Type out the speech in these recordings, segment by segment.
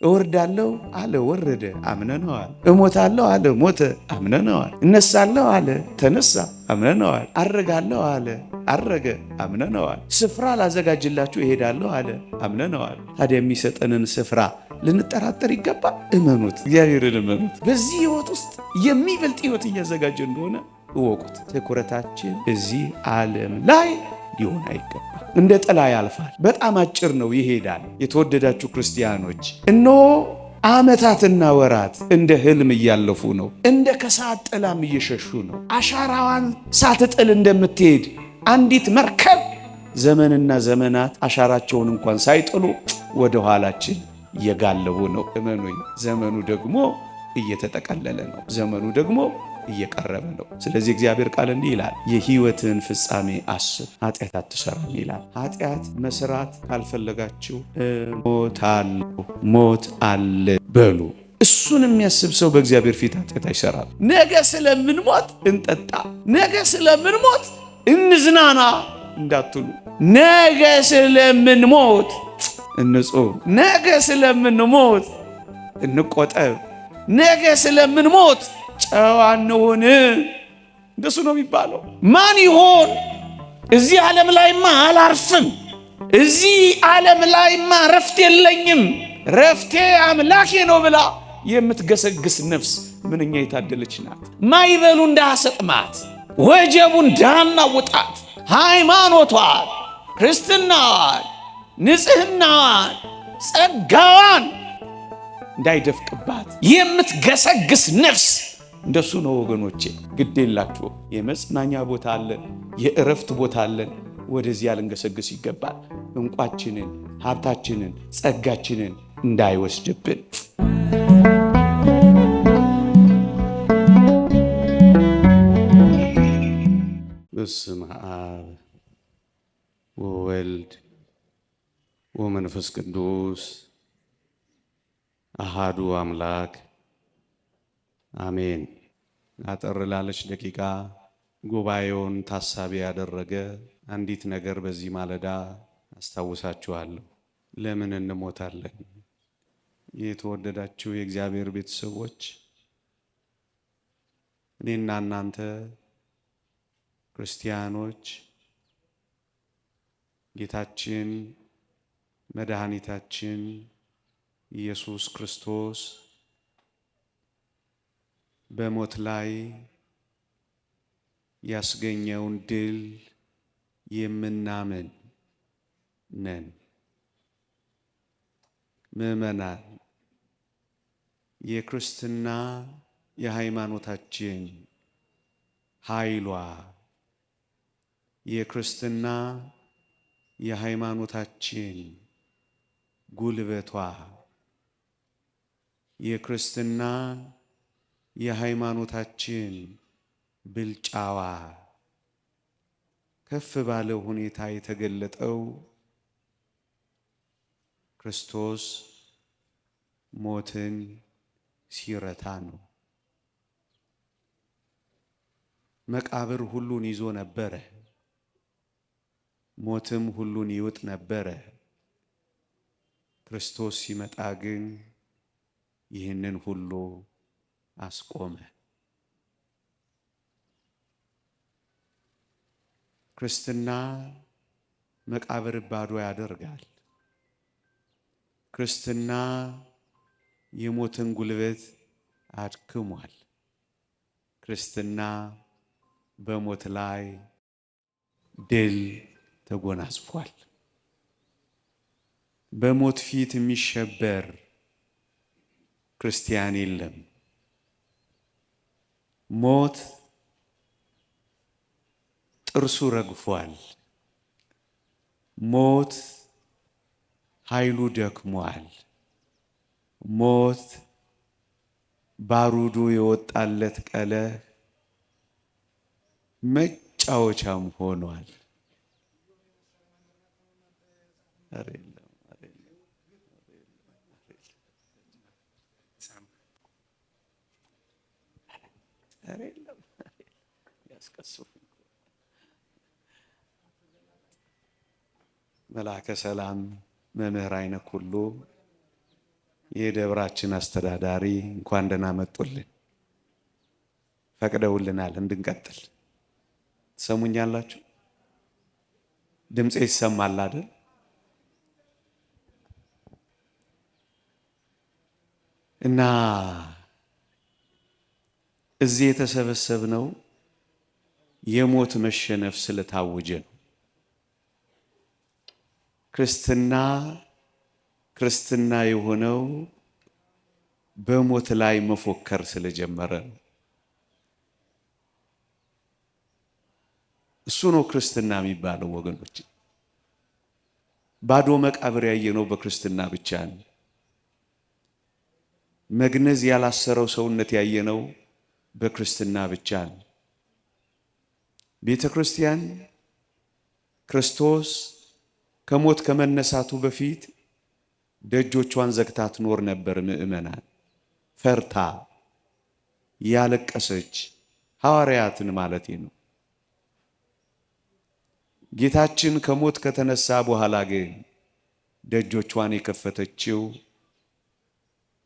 እወርዳለሁ አለ፣ ወረደ፣ አምነነዋል። እሞታለሁ አለ፣ ሞተ፣ አምነነዋል። እነሳለሁ አለ፣ ተነሳ፣ አምነነዋል። አረጋለሁ አለ፣ አረገ፣ አምነነዋል። ስፍራ ላዘጋጅላችሁ እሄዳለሁ አለ፣ አምነነዋል። ታዲያ የሚሰጠንን ስፍራ ልንጠራጠር ይገባል? እመኑት፣ እግዚአብሔርን እመኑት። በዚህ ሕይወት ውስጥ የሚበልጥ ሕይወት እያዘጋጀ እንደሆነ እወቁት። ትኩረታችን እዚህ ዓለም ላይ ሊሆን አይገባም። እንደ ጥላ ያልፋል፣ በጣም አጭር ነው፣ ይሄዳል። የተወደዳችሁ ክርስቲያኖች፣ እነሆ ዓመታትና ወራት እንደ ሕልም እያለፉ ነው፣ እንደ ከሰዓት ጥላም እየሸሹ ነው። አሻራዋን ሳትጥል እንደምትሄድ አንዲት መርከብ ዘመንና ዘመናት አሻራቸውን እንኳን ሳይጥሉ ወደ ኋላችን እየጋለቡ ነው። እመኑኝ፣ ዘመኑ ደግሞ እየተጠቀለለ ነው። ዘመኑ ደግሞ እየቀረበ ነው። ስለዚህ እግዚአብሔር ቃል እንዲህ ይላል፣ የሕይወትን ፍጻሜ አስብ፣ ኃጢአት አትሰራም ይላል። ኃጢአት መስራት ካልፈለጋችሁ እሞታለሁ፣ ሞት አለ በሉ። እሱን የሚያስብ ሰው በእግዚአብሔር ፊት ኃጢአት አይሰራም። ነገ ስለምንሞት እንጠጣ፣ ነገ ስለምንሞት እንዝናና እንዳትሉ። ነገ ስለምንሞት እንጹም፣ ነገ ስለምንሞት እንቆጠብ፣ ነገ ስለምንሞት ጨዋ እንሁን። እንደሱ ነው የሚባለው። ማን ይሆን እዚህ ዓለም ላይማ አላርፍም፣ እዚህ ዓለም ላይማ ረፍት የለኝም፣ ረፍቴ አምላኬ ነው ብላ የምትገሰግስ ነፍስ ምንኛ የታደለች ናት። ማይበሉ እንዳያሰጥማት፣ ወጀቡ እንዳያናውጣት፣ ሃይማኖቷን፣ ክርስትናዋን፣ ንጽሕናዋን፣ ጸጋዋን እንዳይደፍቅባት የምትገሰግስ ነፍስ እንደሱ ነው ወገኖቼ። ግድ የላችሁ፣ የመጽናኛ ቦታ አለን፣ የእረፍት ቦታ አለን። ወደዚያ ልንገሰግስ ይገባል። እንቋችንን፣ ሀብታችንን፣ ጸጋችንን እንዳይወስድብን። በስመ አብ ወወልድ ወመንፈስ ቅዱስ አሃዱ አምላክ አሜን። አጠር ላለች ደቂቃ ጉባኤውን ታሳቢ ያደረገ አንዲት ነገር በዚህ ማለዳ አስታውሳችኋለሁ። ለምን እንሞታለን? የተወደዳችሁ የእግዚአብሔር ቤተሰቦች፣ እኔና እናንተ ክርስቲያኖች ጌታችን መድኃኒታችን ኢየሱስ ክርስቶስ በሞት ላይ ያስገኘውን ድል የምናምን ነን። ምዕመናን፣ የክርስትና የሃይማኖታችን ኃይሏ፣ የክርስትና የሃይማኖታችን ጉልበቷ፣ የክርስትና የሃይማኖታችን ብልጫዋ ከፍ ባለ ሁኔታ የተገለጠው ክርስቶስ ሞትን ሲረታ ነው። መቃብር ሁሉን ይዞ ነበረ፣ ሞትም ሁሉን ይውጥ ነበረ። ክርስቶስ ሲመጣ ግን ይህንን ሁሉ አስቆመ። ክርስትና መቃብር ባዶ ያደርጋል። ክርስትና የሞትን ጉልበት አድክሟል። ክርስትና በሞት ላይ ድል ተጎናጽፏል። በሞት ፊት የሚሸበር ክርስቲያን የለም። ሞት ጥርሱ ረግፏል። ሞት ኃይሉ ደክሟል። ሞት ባሩዱ የወጣለት ቀለህ መጫወቻም ሆኗል። መልአከ ሰላም መምህር አይነ ኩሉ የደብራችን አስተዳዳሪ እንኳን ደህና መጡልን፣ ፈቅደውልናል እንድንቀጥል። ትሰሙኛላችሁ? ድምጼ ይሰማል አይደል? እና እዚህ የተሰበሰብነው የሞት መሸነፍ ስለታወጀ ነው። ክርስትና የሆነው በሞት ላይ መፎከር ስለጀመረ ነው። እሱ ነው ክርስትና የሚባለው ወገኖች። ባዶ መቃብር ያየነው በክርስትና ብቻ ነው። መግነዝ ያላሰረው ሰውነት ያየነው በክርስትና ብቻ ነው። ቤተ ክርስቲያን ክርስቶስ ከሞት ከመነሳቱ በፊት ደጆቿን ዘግታ ትኖር ነበር። ምእመናን ፈርታ ያለቀሰች፣ ሐዋርያትን ማለቴ ነው። ጌታችን ከሞት ከተነሳ በኋላ ግን ደጆቿን የከፈተችው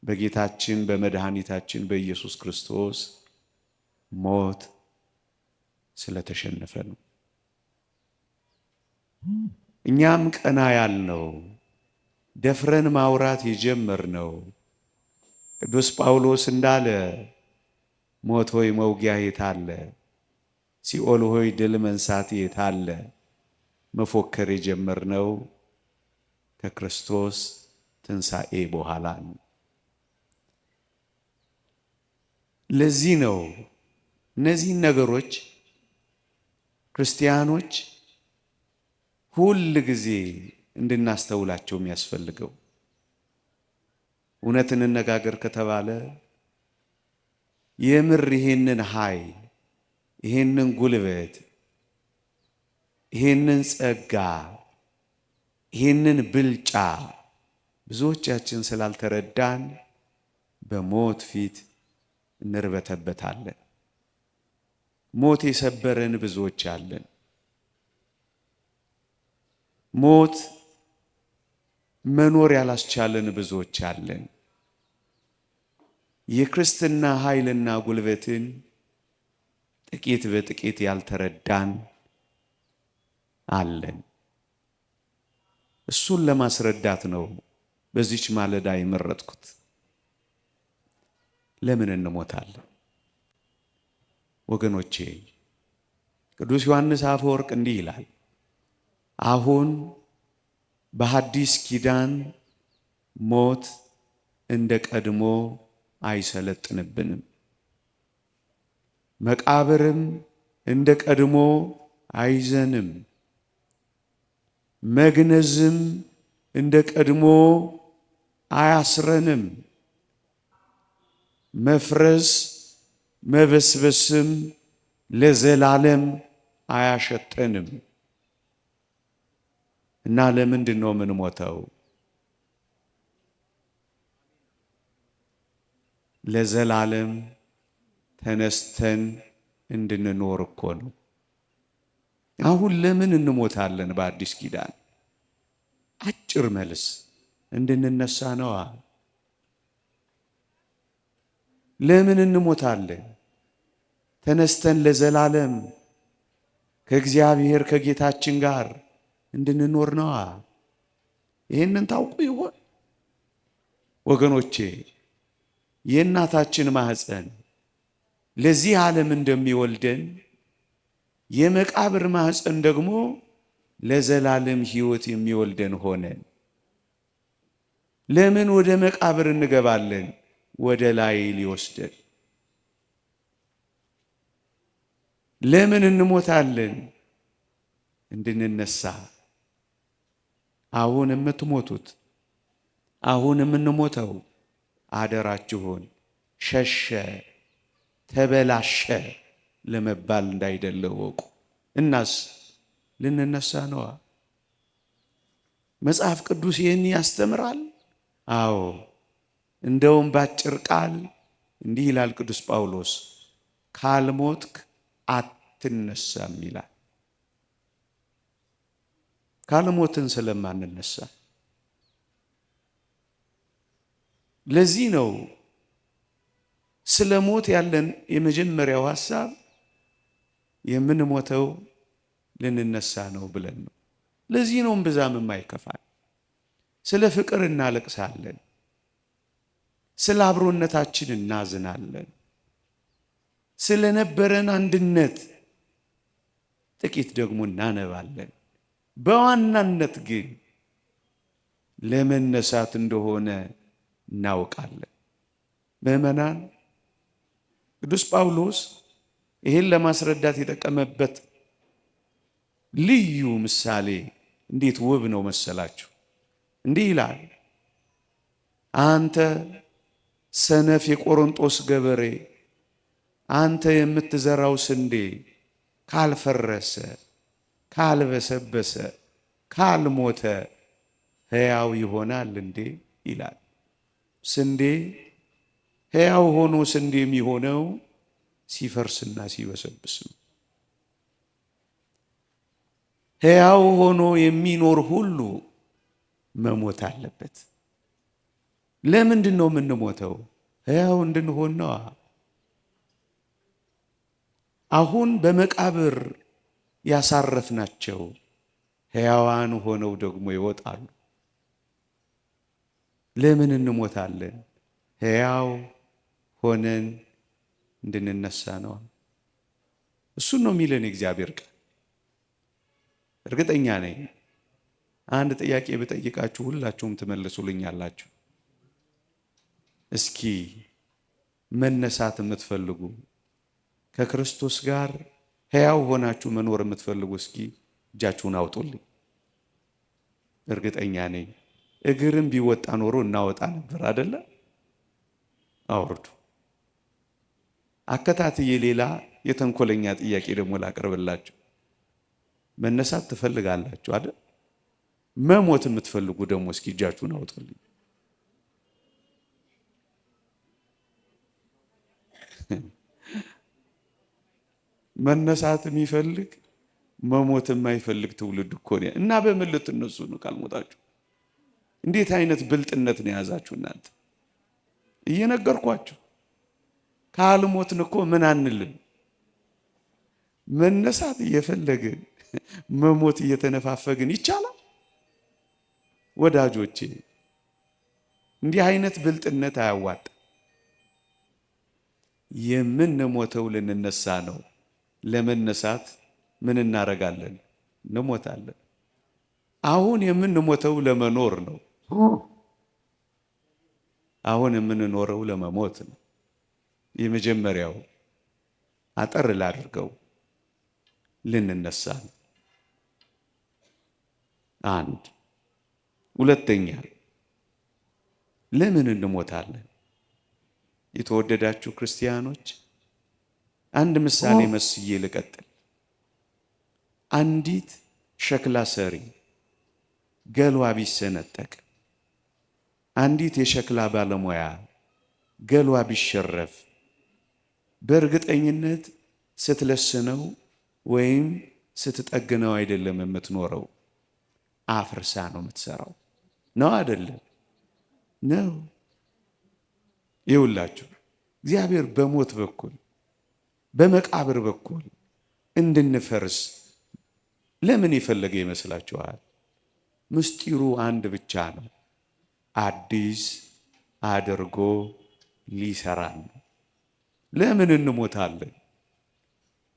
በጌታችን በመድኃኒታችን በኢየሱስ ክርስቶስ ሞት ስለተሸነፈ ነው። እኛም ቀና ያልነው ደፍረን ማውራት የጀመርነው ቅዱስ ጳውሎስ እንዳለ ሞት ሆይ መውጊያ የታለ? ሲኦል ሆይ ድል መንሳት የታለ? መፎከር የጀመርነው ከክርስቶስ ትንሣኤ በኋላ ነው። ለዚህ ነው እነዚህን ነገሮች ክርስቲያኖች ሁል ጊዜ እንድናስተውላቸው የሚያስፈልገው። እውነት እንነጋገር ከተባለ የምር ይሄንን ኃይል፣ ይሄንን ጉልበት፣ ይሄንን ጸጋ፣ ይሄንን ብልጫ ብዙዎቻችን ስላልተረዳን በሞት ፊት እንርበተበታለን። ሞት የሰበረን ብዙዎች አለን። ሞት መኖር ያላስቻለን ብዙዎች አለን። የክርስትና ኃይልና ጉልበትን ጥቂት በጥቂት ያልተረዳን አለን። እሱን ለማስረዳት ነው በዚች ማለዳ የመረጥኩት። ለምን እንሞታለን? ወገኖቼ ቅዱስ ዮሐንስ አፈወርቅ እንዲህ ይላል፣ አሁን በሐዲስ ኪዳን ሞት እንደ ቀድሞ አይሰለጥንብንም፣ መቃብርም እንደ ቀድሞ አይዘንም፣ መግነዝም እንደ ቀድሞ አያስረንም፣ መፍረስ መበስበስም ለዘላለም አያሸተንም። እና ለምንድን ነው የምንሞተው? ለዘላለም ተነስተን እንድንኖር እኮ ነው። አሁን ለምን እንሞታለን? በአዲስ ኪዳን አጭር መልስ እንድንነሳ ነዋ። ለምን እንሞታለን? ተነስተን ለዘላለም ከእግዚአብሔር ከጌታችን ጋር እንድንኖር ነዋ። ይህንን ታውቁ ይሆን ወገኖቼ? የእናታችን ማህፀን ለዚህ ዓለም እንደሚወልደን የመቃብር ማህፀን ደግሞ ለዘላለም ሕይወት የሚወልደን ሆነን ለምን ወደ መቃብር እንገባለን? ወደ ላይ ሊወስደን። ለምን እንሞታለን? እንድንነሳ። አሁን የምትሞቱት፣ አሁን የምንሞተው አደራችሁን ሸሸ፣ ተበላሸ ለመባል እንዳይደለ ወቁ። እናስ ልንነሳ ነዋ። መጽሐፍ ቅዱስ ይህን ያስተምራል። አዎ፣ እንደውም ባጭር ቃል እንዲህ ይላል ቅዱስ ጳውሎስ፣ ካልሞትክ አትነሳም ይላል። ካልሞትን ስለማንነሳ ለዚህ ነው ስለ ሞት ያለን የመጀመሪያው ሐሳብ የምንሞተው ልንነሳ ነው ብለን ነው። ለዚህ ነው እምብዛም የማይከፋል። ስለ ፍቅር እናለቅሳለን፣ ስለ አብሮነታችን እናዝናለን፣ ስለ ነበረን አንድነት ጥቂት ደግሞ እናነባለን። በዋናነት ግን ለመነሳት እንደሆነ እናውቃለን። ምዕመናን፣ ቅዱስ ጳውሎስ ይህን ለማስረዳት የጠቀመበት ልዩ ምሳሌ እንዴት ውብ ነው መሰላችሁ! እንዲህ ይላል፣ አንተ ሰነፍ የቆሮንጦስ ገበሬ፣ አንተ የምትዘራው ስንዴ ካልፈረሰ፣ ካልበሰበሰ፣ ካልሞተ ሕያው ይሆናል እንዴ ይላል። ስንዴ ሕያው ሆኖ ስንዴ የሚሆነው ሲፈርስና ሲበሰብስ ነው። ሕያው ሆኖ የሚኖር ሁሉ መሞት አለበት። ለምንድን ነው የምንሞተው? ሕያው እንድንሆን ነዋ። አሁን በመቃብር ያሳረፍናቸው ሕያዋን ሆነው ደግሞ ይወጣሉ። ለምን እንሞታለን? ሕያው ሆነን እንድንነሳ ነው። እሱን ነው የሚለን የእግዚአብሔር ቃል። እርግጠኛ ነኝ አንድ ጥያቄ ብጠይቃችሁ ሁላችሁም ትመልሱልኛላችሁ። እስኪ መነሳት የምትፈልጉ ከክርስቶስ ጋር ሕያው ሆናችሁ መኖር የምትፈልጉ እስኪ እጃችሁን አውጡልኝ። እርግጠኛ ነኝ እግርም ቢወጣ ኖሮ እናወጣ ነበር አይደለ? አውርዱ። አከታትዬ ሌላ የተንኮለኛ ጥያቄ ደግሞ ላቀርብላችሁ። መነሳት ትፈልጋላችሁ አይደል? መሞት የምትፈልጉ ደግሞ እስኪ እጃችሁን አውጡልኝ። መነሳት የሚፈልግ መሞት የማይፈልግ ትውልድ እኮ ነው። እና በምን ልትነሱ ነው ካልሞታችሁ? እንዴት አይነት ብልጥነት ነው የያዛችሁ እናንተ? እየነገርኳችሁ ካልሞትን እኮ ምን አንልም። መነሳት እየፈለግን መሞት እየተነፋፈግን ይቻላል? ወዳጆቼ እንዲህ አይነት ብልጥነት አያዋጣም። የምንሞተው ልንነሳ ነው። ለመነሳት ምን እናደርጋለን? እንሞታለን። አሁን የምንሞተው ለመኖር ነው። አሁን የምንኖረው ለመሞት ነው። የመጀመሪያው አጠር ላድርገው፣ ልንነሳ ነው። አንድ ሁለተኛ፣ ለምን እንሞታለን? የተወደዳችሁ ክርስቲያኖች አንድ ምሳሌ መስዬ ልቀጥል። አንዲት ሸክላ ሰሪ ገሏ ቢሰነጠቅ፣ አንዲት የሸክላ ባለሙያ ገሏ ቢሸረፍ በእርግጠኝነት ስትለስነው ወይም ስትጠግነው አይደለም የምትኖረው፣ አፍርሳ ነው የምትሰራው። ነው አይደለም? ነው። ይውላችሁ እግዚአብሔር በሞት በኩል በመቃብር በኩል እንድንፈርስ ለምን የፈለገ ይመስላችኋል? ምስጢሩ አንድ ብቻ ነው። አዲስ አድርጎ ሊሰራን ነው። ለምን እንሞታለን?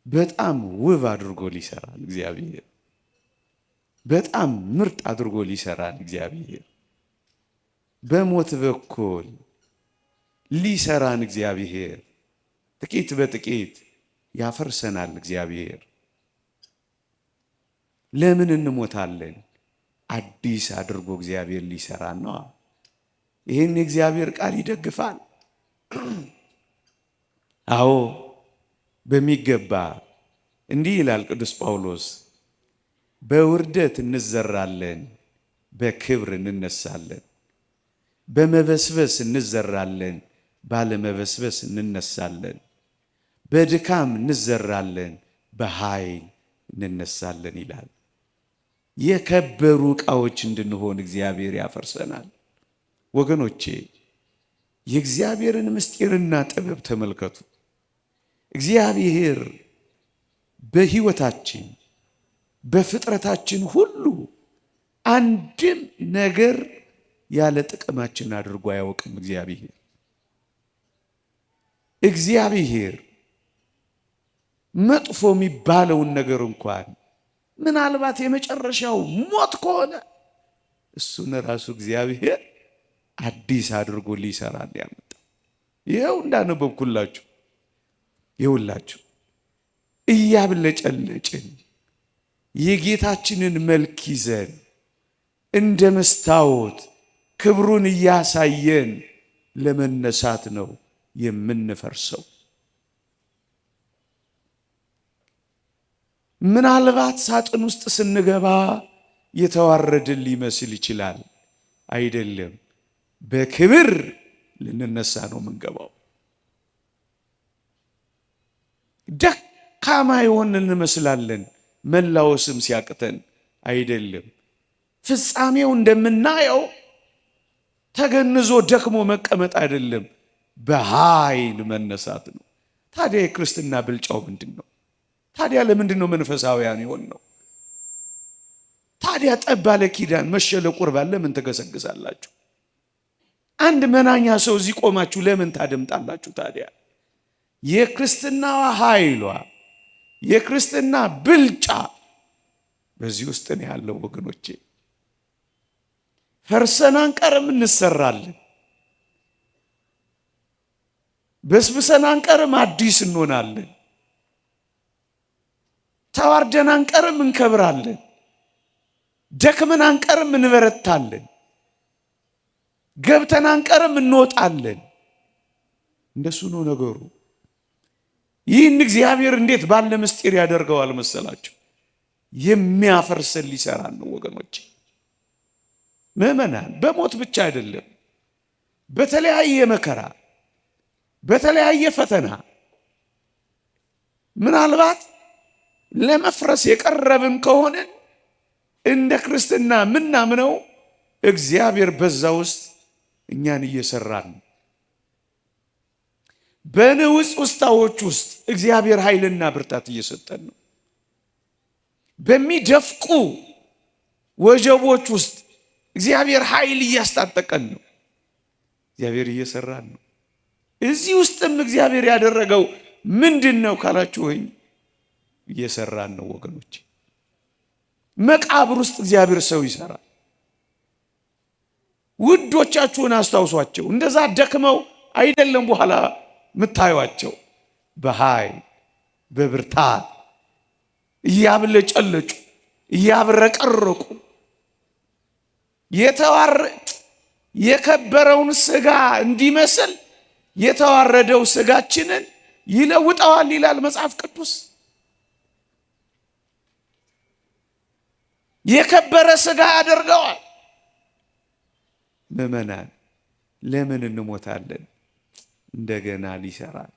በጣም ውብ አድርጎ ሊሰራን እግዚአብሔር፣ በጣም ምርጥ አድርጎ ሊሰራን እግዚአብሔር፣ በሞት በኩል ሊሰራን እግዚአብሔር ጥቂት በጥቂት ያፈርሰናል እግዚአብሔር። ለምን እንሞታለን? አዲስ አድርጎ እግዚአብሔር ሊሰራን ነው። ይህን የእግዚአብሔር ቃል ይደግፋል። አዎ በሚገባ እንዲህ ይላል ቅዱስ ጳውሎስ፣ በውርደት እንዘራለን፣ በክብር እንነሳለን። በመበስበስ እንዘራለን፣ ባለመበስበስ እንነሳለን። በድካም እንዘራለን፣ በኃይል እንነሳለን ይላል። የከበሩ ዕቃዎች እንድንሆን እግዚአብሔር ያፈርሰናል። ወገኖቼ የእግዚአብሔርን ምስጢርና ጥበብ ተመልከቱ። እግዚአብሔር በሕይወታችን በፍጥረታችን ሁሉ አንድም ነገር ያለ ጥቅማችን አድርጎ አያውቅም። እግዚአብሔር መጥፎ የሚባለውን ነገር እንኳን ምናልባት የመጨረሻው ሞት ከሆነ እሱን ራሱ እግዚአብሔር አዲስ አድርጎ ሊሰራል ያመጣ። ይኸው እንዳነበብኩላችሁ ይኸውላችሁ እያብለጨለጭን የጌታችንን መልክ ይዘን እንደ መስታወት ክብሩን እያሳየን ለመነሳት ነው የምንፈርሰው። ምናልባት ሳጥን ውስጥ ስንገባ የተዋረድን ሊመስል ይችላል። አይደለም፣ በክብር ልንነሳ ነው የምንገባው። ደካማ የሆንን እንመስላለን መላወስም ሲያቅተን። አይደለም፣ ፍጻሜው እንደምናየው ተገንዞ ደክሞ መቀመጥ አይደለም፣ በኃይል መነሳት ነው። ታዲያ የክርስትና ብልጫው ምንድን ነው? ታዲያ ለምንድን ነው መንፈሳውያን የሆን ነው? ታዲያ ጠብ ባለ ኪዳን መሸለ ቁርባን ለምን ትገሰግሳላችሁ? አንድ መናኛ ሰው እዚህ ቆማችሁ ለምን ታደምጣላችሁ? ታዲያ የክርስትናዋ ኃይሏ የክርስትና ብልጫ በዚህ ውስጥ ነው ያለው ወገኖቼ። ፈርሰን አንቀርም፣ እንሰራለን። በስብሰን አንቀርም፣ አዲስ እንሆናለን። ተዋርደን አንቀርም፣ እንከብራለን። ደክመን አንቀርም፣ እንበረታለን። ገብተን አንቀርም፣ እንወጣለን። እንደሱ ነው ነገሩ። ይህን እግዚአብሔር እንዴት ባለ ምስጢር ያደርገዋል መሰላችሁ? የሚያፈርሰን ሊሰራን ነው ወገኖች። ምዕመናን፣ በሞት ብቻ አይደለም፣ በተለያየ መከራ፣ በተለያየ ፈተና ምናልባት ለመፍረስ የቀረብን ከሆነን እንደ ክርስትና ምናምነው እግዚአብሔር በዛ ውስጥ እኛን እየሰራን ነው። በንውጽ ውስጣዎች ውስጥ እግዚአብሔር ኃይልና ብርታት እየሰጠን ነው። በሚደፍቁ ወጀቦች ውስጥ እግዚአብሔር ኃይል እያስታጠቀን ነው። እግዚአብሔር እየሰራን ነው። እዚህ ውስጥም እግዚአብሔር ያደረገው ምንድን ነው ካላችሁ፣ ወይ እየሰራን ነው ወገኖች። መቃብር ውስጥ እግዚአብሔር ሰው ይሰራል። ውዶቻችሁን አስታውሷቸው። እንደዛ ደክመው አይደለም በኋላ ምታዩዋቸው፣ በኃይል በብርታት እያብለጨለጩ እያብረቀረቁ የከበረውን ስጋ እንዲመስል የተዋረደው ስጋችንን ይለውጠዋል ይላል መጽሐፍ ቅዱስ። የከበረ ስጋ ያደርገዋል። ምዕመናን፣ ለምን እንሞታለን? እንደገና ሊሰራን፣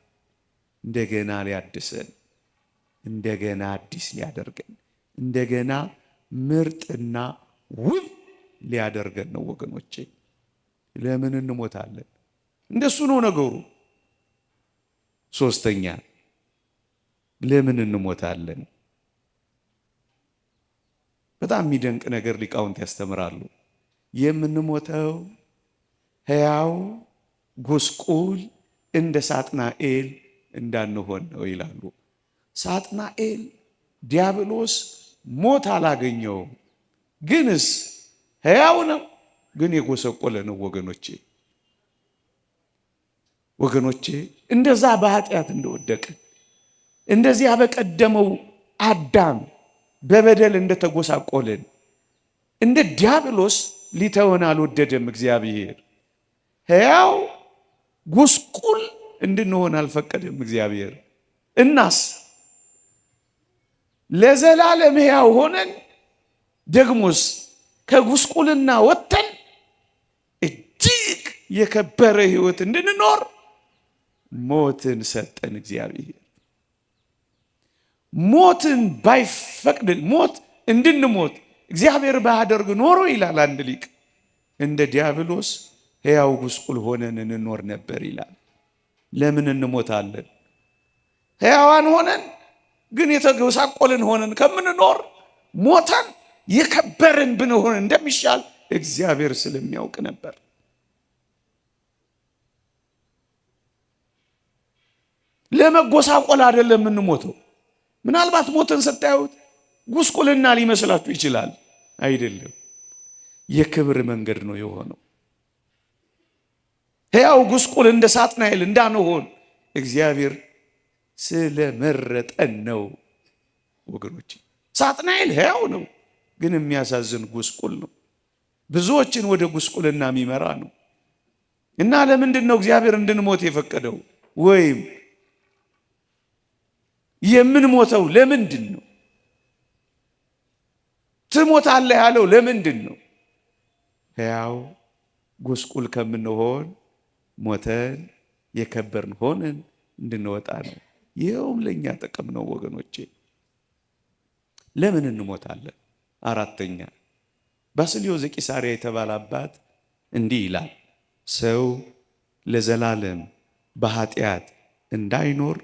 እንደገና ሊያድሰን፣ እንደገና አዲስ ሊያደርገን፣ እንደገና ምርጥና ውብ ሊያደርገን ነው ወገኖቼ። ለምን እንሞታለን? እንደሱ ነው ነገሩ። ሶስተኛ፣ ለምን እንሞታለን? በጣም የሚደንቅ ነገር ሊቃውንት ያስተምራሉ። የምንሞተው ሕያው ጉስቁል እንደ ሳጥናኤል እንዳንሆን ነው ይላሉ። ሳጥናኤል ዲያብሎስ ሞት አላገኘውም፣ ግንስ ሕያው ነው፣ ግን የጎሰቆለ ነው ወገኖቼ። እንደዛ በኃጢአት እንደወደቅን፣ እንደዚያ በቀደመው አዳም በበደል እንደተጎሳቆልን እንደ ዲያብሎስ ሊተወን አልወደደም እግዚአብሔር። ሕያው ጉስቁል እንድንሆን አልፈቀደም እግዚአብሔር። እናስ ለዘላለም ሕያው ሆነን ደግሞስ ከጉስቁልና ወጥተን እጅግ የከበረ ሕይወት እንድንኖር ሞትን ሰጠን እግዚአብሔር። ሞትን ባይፈቅድን ሞት እንድንሞት እግዚአብሔር ባያደርግ ኖሮ ይላል አንድ ሊቅ፣ እንደ ዲያብሎስ ሕያው ጉስቁል ሆነን እንኖር ነበር ይላል። ለምን እንሞታለን? ሕያዋን ሆነን ግን የተጎሳቆልን ሆነን ከምንኖር ሞተን የከበርን ብንሆን እንደሚሻል እግዚአብሔር ስለሚያውቅ ነበር። ለመጎሳቆል አይደለም የምንሞተው። ምናልባት ሞተን ስታዩት ጉስቁልና ሊመስላችሁ ይችላል። አይደለም፣ የክብር መንገድ ነው የሆነው። ሕያው ጉስቁል እንደ ሳጥናኤል እንዳንሆን እግዚአብሔር ስለመረጠን ነው ወገኖች። ሳጥናኤል ሕያው ነው፣ ግን የሚያሳዝን ጉስቁል ነው። ብዙዎችን ወደ ጉስቁልና የሚመራ ነው። እና ለምንድን ነው እግዚአብሔር እንድንሞት የፈቀደው? ወይም የምንሞተው ለምንድን ነው? ትሞታለህ ያለው ለምንድን ነው? ሕያው ጉስቁል ከምንሆን ሞተን የከበርን ሆነን እንድንወጣ ነው። ይኸውም ለእኛ ጥቅም ነው ወገኖቼ። ለምን እንሞታለን? አራተኛ ባስልዮስ ዘቂሳርያ የተባለ አባት እንዲህ ይላል፣ ሰው ለዘላለም በኃጢአት እንዳይኖር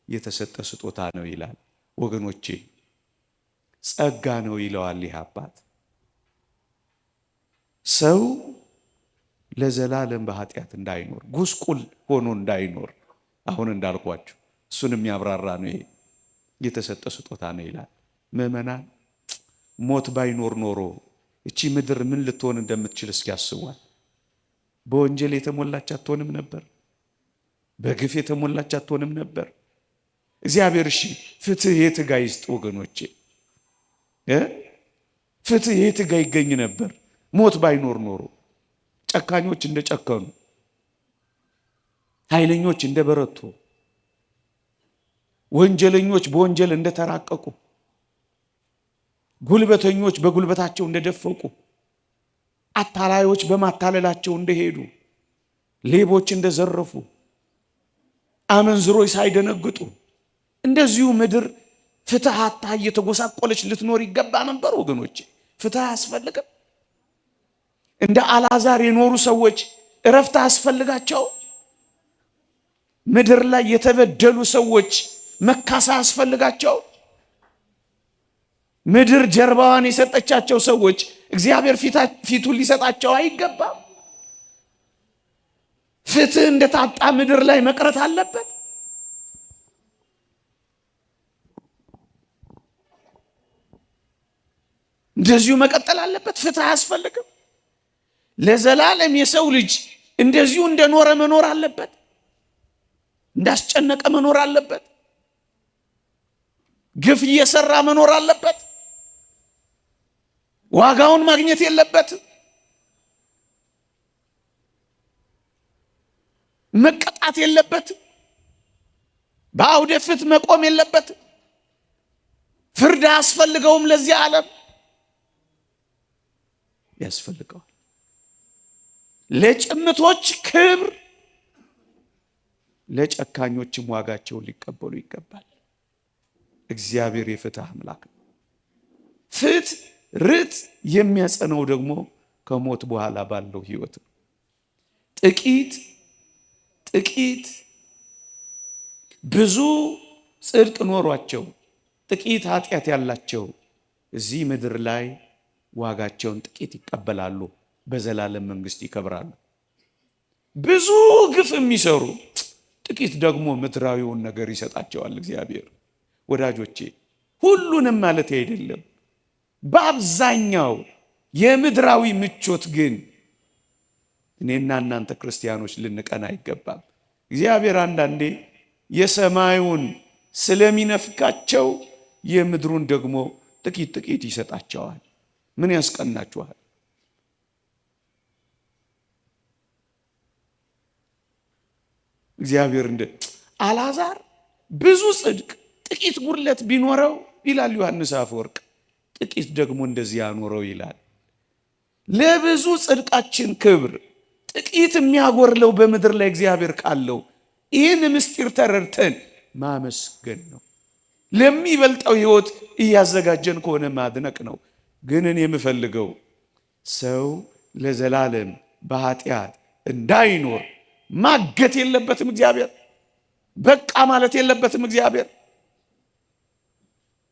የተሰጠ ስጦታ ነው ይላል። ወገኖቼ ጸጋ ነው ይለዋል ይህ አባት። ሰው ለዘላለም በኃጢአት እንዳይኖር፣ ጉስቁል ሆኖ እንዳይኖር፣ አሁን እንዳልኳችሁ እሱን የሚያብራራ ነው። ይሄ የተሰጠ ስጦታ ነው ይላል። ምዕመናን ሞት ባይኖር ኖሮ እቺ ምድር ምን ልትሆን እንደምትችል እስኪያስቧል። በወንጀል የተሞላች አትሆንም ነበር። በግፍ የተሞላች አትሆንም ነበር። እግዚአብሔር እሺ ፍትህ የት ጋ ይስጥ ወገኖቼ? ፍትህ የት ጋ ይገኝ ነበር? ሞት ባይኖር ኖሮ ጨካኞች እንደጨከኑ፣ ኃይለኞች እንደበረቱ፣ ወንጀለኞች በወንጀል እንደተራቀቁ፣ ጉልበተኞች በጉልበታቸው እንደደፈቁ፣ አታላዮች በማታለላቸው እንደሄዱ፣ ሌቦች እንደዘረፉ፣ አመንዝሮች ሳይደነግጡ፣ እንደዚሁ ምድር ፍትህ አታ እየተጎሳቆለች ልትኖር ይገባ ነበር ወገኖቼ። ፍትህ አያስፈልግም? እንደ አልዓዛር የኖሩ ሰዎች እረፍት አያስፈልጋቸው? ምድር ላይ የተበደሉ ሰዎች መካሳ አያስፈልጋቸው? ምድር ጀርባዋን የሰጠቻቸው ሰዎች እግዚአብሔር ፊቱን ሊሰጣቸው አይገባም? ፍትህ እንደታጣ ምድር ላይ መቅረት አለበት? እንደዚሁ መቀጠል አለበት? ፍትህ አያስፈልግም? ለዘላለም የሰው ልጅ እንደዚሁ እንደኖረ መኖር አለበት? እንዳስጨነቀ መኖር አለበት? ግፍ እየሰራ መኖር አለበት? ዋጋውን ማግኘት የለበትም? መቀጣት የለበትም? በአውደ ፍትህ መቆም የለበትም? ፍርድ አያስፈልገውም? ለዚህ ዓለም ያስፈልገዋል። ለጭምቶች ክብር፣ ለጨካኞችም ዋጋቸውን ሊቀበሉ ይገባል። እግዚአብሔር የፍትህ አምላክ ነው። ፍትህ ርት የሚያጸነው ደግሞ ከሞት በኋላ ባለው ህይወት ነው። ጥቂት ብዙ ጽድቅ ኖሯቸው ጥቂት ኃጢአት ያላቸው እዚህ ምድር ላይ ዋጋቸውን ጥቂት ይቀበላሉ፣ በዘላለም መንግስት ይከብራሉ። ብዙ ግፍ የሚሰሩ ጥቂት ደግሞ ምድራዊውን ነገር ይሰጣቸዋል እግዚአብሔር። ወዳጆቼ ሁሉንም ማለት አይደለም፣ በአብዛኛው የምድራዊ ምቾት ግን እኔና እናንተ ክርስቲያኖች ልንቀና አይገባም። እግዚአብሔር አንዳንዴ የሰማዩን ስለሚነፍቃቸው የምድሩን ደግሞ ጥቂት ጥቂት ይሰጣቸዋል። ምን ያስቀናችኋል? እግዚአብሔር እንደ አልዓዛር ብዙ ጽድቅ ጥቂት ጉድለት ቢኖረው ይላል ዮሐንስ አፈወርቅ፣ ጥቂት ደግሞ እንደዚህ ያኖረው ይላል። ለብዙ ጽድቃችን ክብር ጥቂት የሚያጎርለው በምድር ላይ እግዚአብሔር ካለው ይህን ምስጢር ተረድተን ማመስገን ነው። ለሚበልጠው ህይወት እያዘጋጀን ከሆነ ማድነቅ ነው። ግን እኔ የምፈልገው ሰው ለዘላለም በኃጢአት እንዳይኖር ማገት የለበትም እግዚአብሔር። በቃ ማለት የለበትም እግዚአብሔር።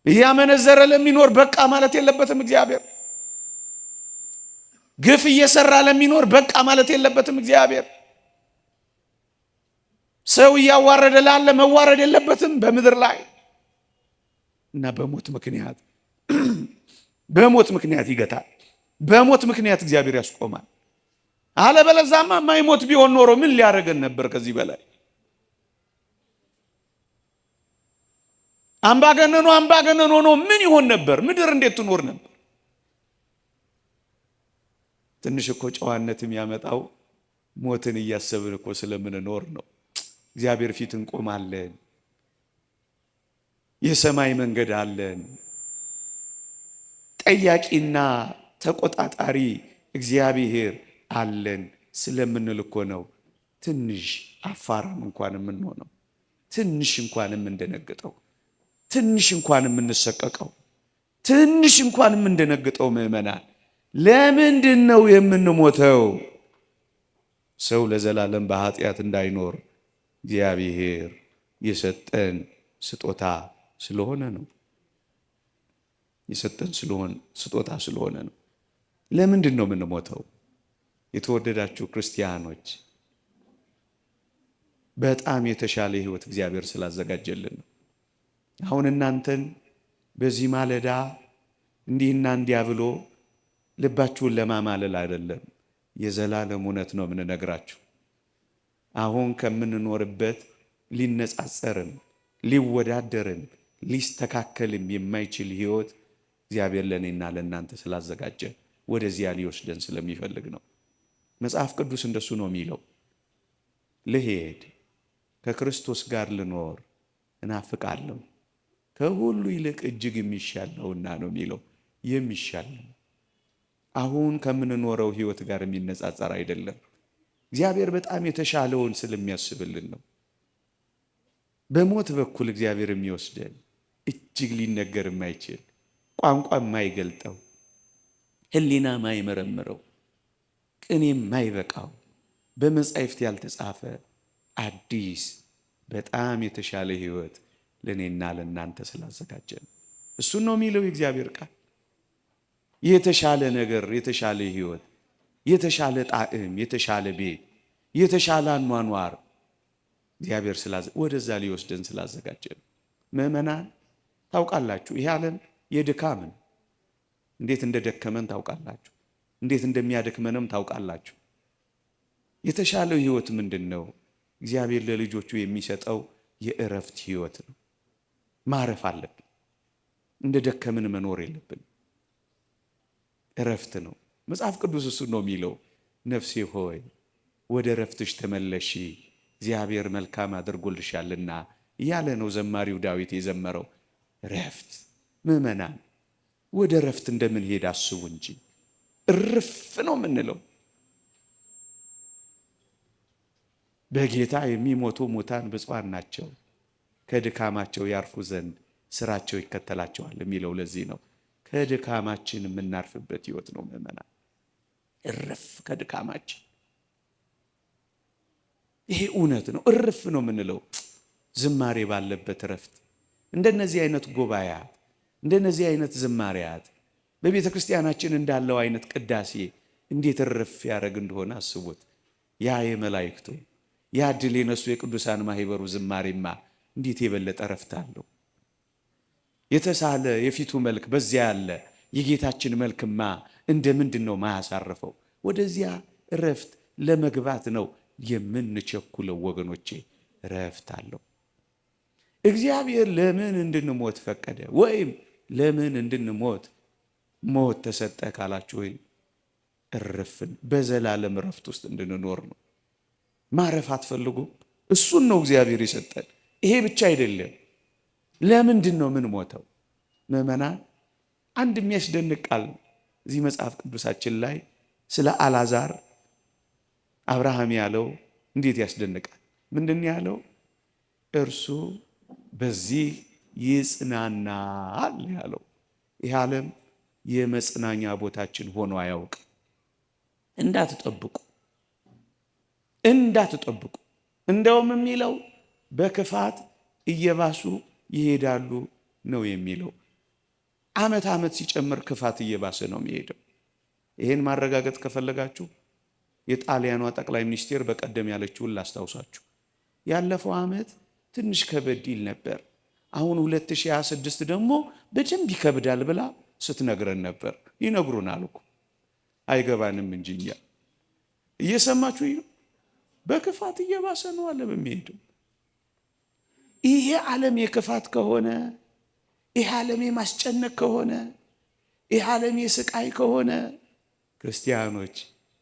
እያመነዘረ ለሚኖር በቃ ማለት የለበትም እግዚአብሔር። ግፍ እየሰራ ለሚኖር በቃ ማለት የለበትም እግዚአብሔር። ሰው እያዋረደ ላለ መዋረድ የለበትም በምድር ላይ እና በሞት ምክንያት ይገታል። በሞት ምክንያት እግዚአብሔር ያስቆማል። አለበለዛማ ማይሞት ቢሆን ኖሮ ምን ሊያደርገን ነበር? ከዚህ በላይ አምባገነን ሆኖ ምን ይሆን ነበር? ምድር እንዴት ትኖር ነበር? ትንሽ እኮ ጨዋነት የሚያመጣው ሞትን እያሰብን እኮ ስለምንኖር ነው። እግዚአብሔር ፊት እንቆማለን። የሰማይ መንገድ አለን። ጠያቂና ተቆጣጣሪ እግዚአብሔር አለን ስለምንል እኮ ነው ትንሽ አፋራም እንኳን የምንሆነው፣ ትንሽ እንኳን የምንደነግጠው፣ ትንሽ እንኳን የምንሰቀቀው፣ ትንሽ እንኳን የምንደነግጠው። ምዕመናን ለምንድን ነው የምንሞተው? ሰው ለዘላለም በኃጢአት እንዳይኖር እግዚአብሔር የሰጠን ስጦታ ስለሆነ ነው። የሰጠን ስጦታ ስለሆነ ነው። ለምንድን ነው የምንሞተው? የተወደዳችሁ ክርስቲያኖች በጣም የተሻለ ሕይወት እግዚአብሔር ስላዘጋጀልን ነው። አሁን እናንተን በዚህ ማለዳ እንዲህና እንዲያ ብሎ ልባችሁን ለማማለል አይደለም፣ የዘላለም እውነት ነው የምንነግራችሁ። አሁን ከምንኖርበት ሊነጻጸርም ሊወዳደርም ሊስተካከልም የማይችል ሕይወት እግዚአብሔር ለእኔና ለእናንተ ስላዘጋጀ ወደዚያ ሊወስደን ስለሚፈልግ ነው። መጽሐፍ ቅዱስ እንደሱ ነው የሚለው። ልሄድ ከክርስቶስ ጋር ልኖር እናፍቃለሁ፣ ከሁሉ ይልቅ እጅግ የሚሻል ነውና ነው የሚለው። የሚሻል ነው። አሁን ከምንኖረው ሕይወት ጋር የሚነጻጸር አይደለም። እግዚአብሔር በጣም የተሻለውን ስለሚያስብልን ነው። በሞት በኩል እግዚአብሔር የሚወስደን እጅግ ሊነገር የማይችል ቋንቋ የማይገልጠው ሕሊና ማይመረምረው ቅኔ የማይበቃው በመጻሕፍት ያልተጻፈ አዲስ በጣም የተሻለ ሕይወት ለእኔና ለእናንተ ስላዘጋጀን እሱን ነው የሚለው የእግዚአብሔር ቃል። የተሻለ ነገር፣ የተሻለ ሕይወት፣ የተሻለ ጣዕም፣ የተሻለ ቤት፣ የተሻለ አኗኗር እግዚአብሔር ወደዛ ሊወስደን ስላዘጋጀን። ምዕመናን ታውቃላችሁ፣ ይህ ዓለም የድካምን እንዴት እንደደከመን ታውቃላችሁ። እንዴት እንደሚያደክመንም ታውቃላችሁ። የተሻለው ሕይወት ምንድን ነው? እግዚአብሔር ለልጆቹ የሚሰጠው የእረፍት ሕይወት ነው። ማረፍ አለብን። እንደ ደከምን መኖር የለብን። እረፍት ነው። መጽሐፍ ቅዱስ እሱ ነው የሚለው። ነፍሴ ሆይ ወደ እረፍትሽ ተመለሺ፣ እግዚአብሔር መልካም አድርጎልሻልና እያለ ነው ዘማሪው ዳዊት የዘመረው። እረፍት። ምዕመናን ወደ እረፍት እንደምንሄድ አስቡ እንጂ እርፍ ነው የምንለው። በጌታ የሚሞቱ ሙታን ብፁዓን ናቸው፣ ከድካማቸው ያርፉ ዘንድ ስራቸው ይከተላቸዋል የሚለው ለዚህ ነው። ከድካማችን የምናርፍበት ሕይወት ነው ምዕመናን። እርፍ ከድካማችን። ይሄ እውነት ነው። እርፍ ነው የምንለው ዝማሬ ባለበት እረፍት። እንደነዚህ አይነት ጉባኤያት፣ እንደነዚህ አይነት ዝማሬያት በቤተ ክርስቲያናችን እንዳለው አይነት ቅዳሴ እንዴት እርፍ ያደረግ እንደሆነ አስቡት። ያ የመላእክቱ ያ ድል የነሱ የቅዱሳን ማህበሩ ዝማሬማ እንዴት የበለጠ እረፍት አለው። የተሳለ የፊቱ መልክ በዚያ ያለ የጌታችን መልክማ እንደምንድን ነው ማያሳርፈው? ወደዚያ እረፍት ለመግባት ነው የምንቸኩለው ወገኖቼ። እረፍት አለው። እግዚአብሔር ለምን እንድንሞት ፈቀደ? ወይም ለምን እንድንሞት ሞት ተሰጠ ካላችሁ፣ ወይ እረፍን በዘላለም እረፍት ውስጥ እንድንኖር ነው። ማረፍ አትፈልጉም? እሱን ነው እግዚአብሔር የሰጠን። ይሄ ብቻ አይደለም። ለምንድን ነው ምን ሞተው? ምዕመናን አንድ የሚያስደንቅ ቃል እዚህ መጽሐፍ ቅዱሳችን ላይ ስለ አልዓዛር አብርሃም ያለው እንዴት ያስደንቃል! ምንድን ያለው? እርሱ በዚህ ይጽናናል ያለው። ይህ ዓለም የመጽናኛ ቦታችን ሆኖ አያውቅ። እንዳትጠብቁ እንዳትጠብቁ። እንደውም የሚለው በክፋት እየባሱ ይሄዳሉ ነው የሚለው። ዓመት ዓመት ሲጨምር ክፋት እየባሰ ነው የሚሄደው። ይሄን ማረጋገጥ ከፈለጋችሁ የጣሊያኗ ጠቅላይ ሚኒስቴር በቀደም ያለችውን ላስታውሳችሁ። ያለፈው ዓመት ትንሽ ከበድ ይል ነበር፣ አሁን 2026 ደግሞ በደንብ ይከብዳል ብላ ስትነግረን ነበር። ይነግሩናል እኮ አይገባንም እንጂ እኛ። እየሰማችሁ ነው። በክፋት እየባሰ ነው ዓለም የሚሄደው። ይሄ ዓለም የክፋት ከሆነ፣ ይሄ ዓለም የማስጨነቅ ከሆነ፣ ይሄ ዓለም የስቃይ ከሆነ ክርስቲያኖች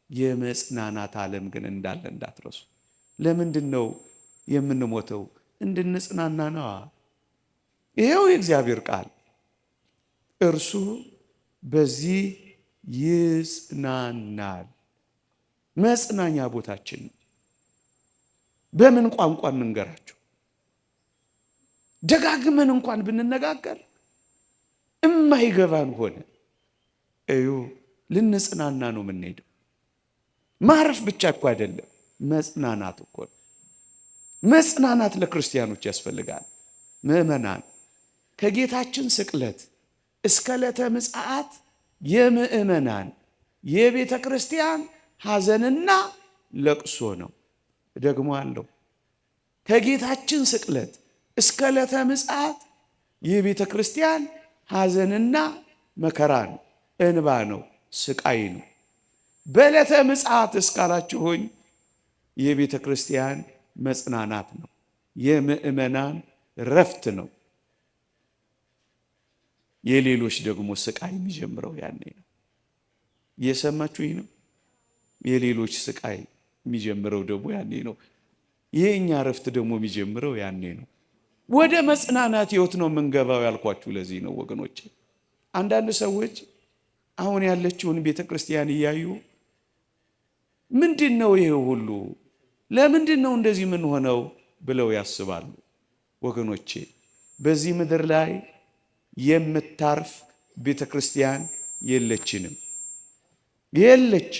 የመጽናናት ዓለም ግን እንዳለ እንዳትረሱ። ለምንድን ነው የምንሞተው? እንድንጽናና ነዋ። ይሄው የእግዚአብሔር ቃል እርሱ በዚህ ይጽናናል። መጽናኛ ቦታችን ነው። በምን ቋንቋ እንንገራቸው? ደጋግመን እንኳን ብንነጋገር እማይገባን ሆነ። እዩ ልንጽናና ነው የምንሄደው። ማረፍ ብቻ እኮ አይደለም፣ መጽናናት እኮ ነው። መጽናናት ለክርስቲያኖች ያስፈልጋል። ምእመናን ከጌታችን ስቅለት እስከ ዕለተ ምጽአት የምእመናን የቤተ ክርስቲያን ሐዘንና ለቅሶ ነው። ደግሞ አለው ከጌታችን ስቅለት እስከ ዕለተ ምጽአት የቤተ ክርስቲያን ሐዘንና መከራ ነው፣ እንባ ነው፣ ስቃይ ነው። በዕለተ ምጽአት እስካላችሁኝ የቤተ ክርስቲያን መጽናናት ነው፣ የምእመናን ረፍት ነው። የሌሎች ደግሞ ስቃይ የሚጀምረው ያኔ ነው። እየሰማችሁኝ ነው? የሌሎች ስቃይ የሚጀምረው ደግሞ ያኔ ነው። የእኛ ረፍት ደግሞ የሚጀምረው ያኔ ነው። ወደ መጽናናት ሕይወት ነው የምንገባው ያልኳችሁ ለዚህ ነው ወገኖቼ። አንዳንድ ሰዎች አሁን ያለችውን ቤተ ክርስቲያን እያዩ ምንድን ነው ይሄ ሁሉ? ለምንድን ነው እንደዚህ ምን ሆነው ብለው ያስባሉ። ወገኖቼ በዚህ ምድር ላይ የምታርፍ ቤተ ክርስቲያን የለችንም፣ የለች።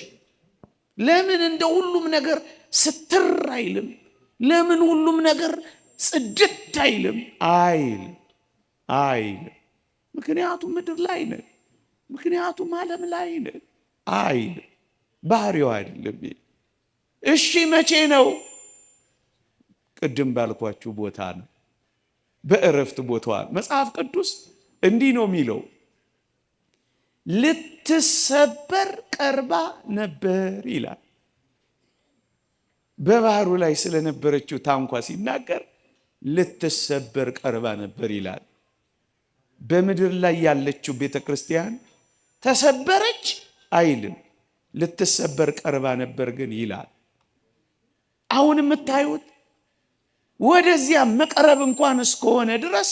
ለምን እንደ ሁሉም ነገር ስትር አይልም? ለምን ሁሉም ነገር ጽድት አይልም? አይልም። ምክንያቱም ምድር ላይ ነን፣ ምክንያቱም ዓለም ላይ ነን። አይልም። ባህሪው አይደለም። እሺ መቼ ነው? ቅድም ባልኳችሁ ቦታ ነው፣ በእረፍት ቦታዋ። መጽሐፍ ቅዱስ እንዲህ ነው የሚለው፣ ልትሰበር ቀርባ ነበር ይላል። በባህሩ ላይ ስለነበረችው ታንኳ ሲናገር ልትሰበር ቀርባ ነበር ይላል። በምድር ላይ ያለችው ቤተ ክርስቲያን ተሰበረች አይልም፣ ልትሰበር ቀርባ ነበር ግን ይላል። አሁን የምታዩት ወደዚያ መቀረብ እንኳን እስከሆነ ድረስ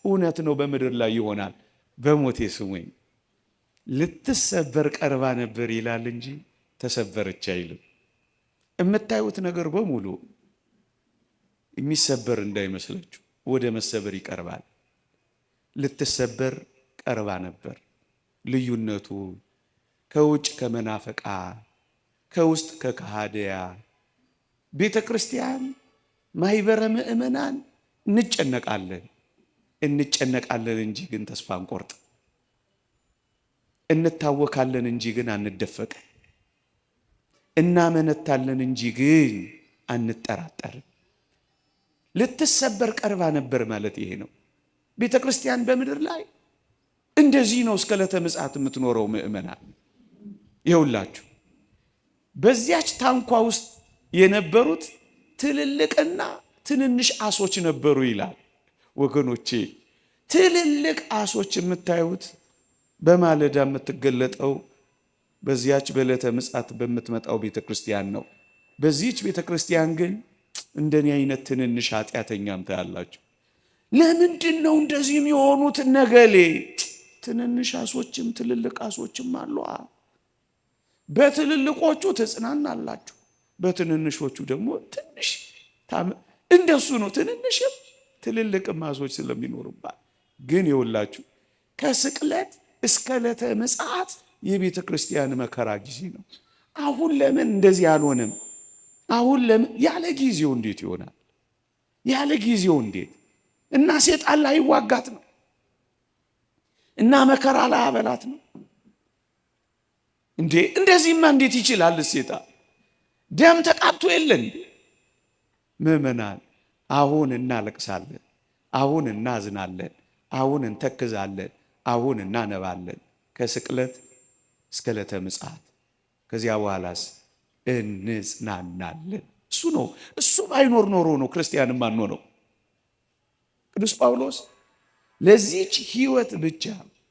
እውነት ነው፣ በምድር ላይ ይሆናል። በሞቴ ስሙኝ፣ ልትሰበር ቀርባ ነበር ይላል እንጂ ተሰበረች አይልም። የምታዩት ነገር በሙሉ የሚሰበር እንዳይመስላችሁ፣ ወደ መሰበር ይቀርባል። ልትሰበር ቀርባ ነበር። ልዩነቱ ከውጭ ከመናፈቃ ከውስጥ ከከሃዲያ ቤተ ክርስቲያን ማህበረ ምእመናን እንጨነቃለን እንጂ ግን ተስፋ አንቆርጥ። እንታወካለን እንጂ ግን አንደፈቅ። እናመነታለን እንጂ ግን አንጠራጠርም። ልትሰበር ቀርባ ነበር ማለት ይሄ ነው። ቤተ ክርስቲያን በምድር ላይ እንደዚህ ነው እስከ ዕለተ ምጽአት የምትኖረው። ምእመናን ይኸውላችሁ በዚያች ታንኳ ውስጥ የነበሩት ትልልቅና ትንንሽ አሶች ነበሩ ይላል። ወገኖቼ ትልልቅ አሶች የምታዩት በማለዳ የምትገለጠው በዚያች በዕለተ ምጽአት በምትመጣው ቤተ ክርስቲያን ነው። በዚህች ቤተ ክርስቲያን ግን እንደኔ አይነት ትንንሽ ኃጢአተኛም ታያላችሁ። ለምንድን ነው እንደዚህ የሚሆኑት? ነገሌ ትንንሽ አሶችም ትልልቅ አሶችም አሉ። በትልልቆቹ ትጽናናላችሁ፣ በትንንሾቹ ደግሞ ትንሽ እንደሱ ነው። ትንንሽም ትልልቅም አሶች ስለሚኖሩባት ግን ይኸውላችሁ ከስቅለት እስከ ዕለተ ምጽአት የቤተ ክርስቲያን መከራ ጊዜ ነው። አሁን ለምን እንደዚህ አልሆነም? አሁን ለምን ያለ ጊዜው እንዴት ይሆናል? ያለ ጊዜው እንዴት? እና ሰይጣን ላይ ዋጋት ነው እና መከራ ላይ አበላት ነው እንዴ? እንደዚህማ እንዴት ይችላል? ሰይጣን ደም ተቃብቶ የለን? ምእመናን አሁን እናለቅሳለን፣ አሁን እናዝናለን፣ አሁን እንተክዛለን፣ አሁን እናነባለን ከስቅለት እስከ ዕለተ ምጽአት። ከዚያ በኋላስ እንጽናናለን። እሱ ነው። እሱ ባይኖር ኖሮ ነው ክርስቲያንም አንሆነው። ቅዱስ ጳውሎስ ለዚህች ሕይወት ብቻ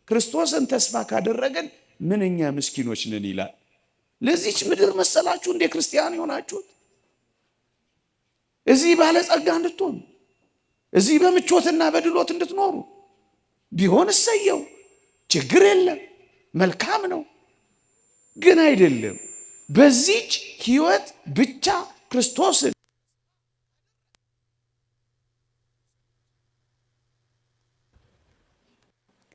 ክርስቶስን ተስፋ ካደረገን ምንኛ ምስኪኖች ነን ይላል። ለዚህች ምድር መሰላችሁ እንደ ክርስቲያን የሆናችሁት? እዚህ ባለጸጋ እንድትሆኑ፣ እዚህ በምቾትና በድሎት እንድትኖሩ ቢሆን እሰየው፣ ችግር የለም፣ መልካም ነው። ግን አይደለም። በዚህች ሕይወት ብቻ ክርስቶስን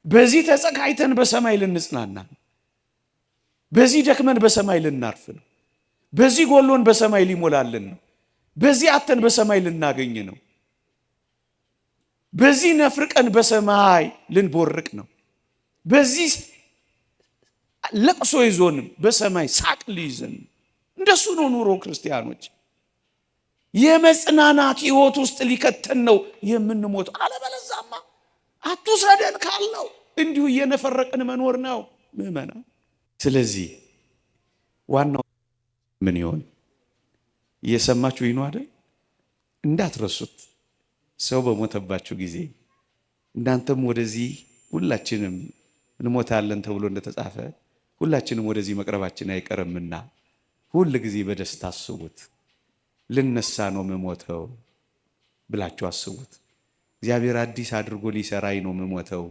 በዚህ ተጸቃይተን በሰማይ ልንጽናና ነው። በዚህ ደክመን በሰማይ ልናርፍ ነው። በዚህ ጎሎን በሰማይ ሊሞላልን ነው። በዚህ አተን በሰማይ ልናገኝ ነው። በዚህ ነፍርቀን በሰማይ ልንቦርቅ ነው። በዚህ ለቅሶ ይዞንም በሰማይ ሳቅ ሊይዘን። እንደሱ ነው ኑሮ ክርስቲያኖች። የመጽናናት ሕይወት ውስጥ ሊከተን ነው የምንሞት። አለበለዛማ አትውሰደን ካልነው እንዲሁ እየነፈረቅን መኖር ነው ምእመናን። ስለዚህ ዋናው ምን ይሆን? እየሰማችሁ ይኖ አይደል? እንዳትረሱት። ሰው በሞተባችሁ ጊዜ እናንተም ወደዚህ ሁላችንም እንሞታለን ተብሎ እንደተጻፈ ሁላችንም ወደዚህ መቅረባችን አይቀርምና ሁል ጊዜ በደስታ አስቡት። ልነሳ ነው የምሞተው ብላችሁ አስቡት። እግዚአብሔር አዲስ አድርጎ ሊሰራኝ ነው የምሞተው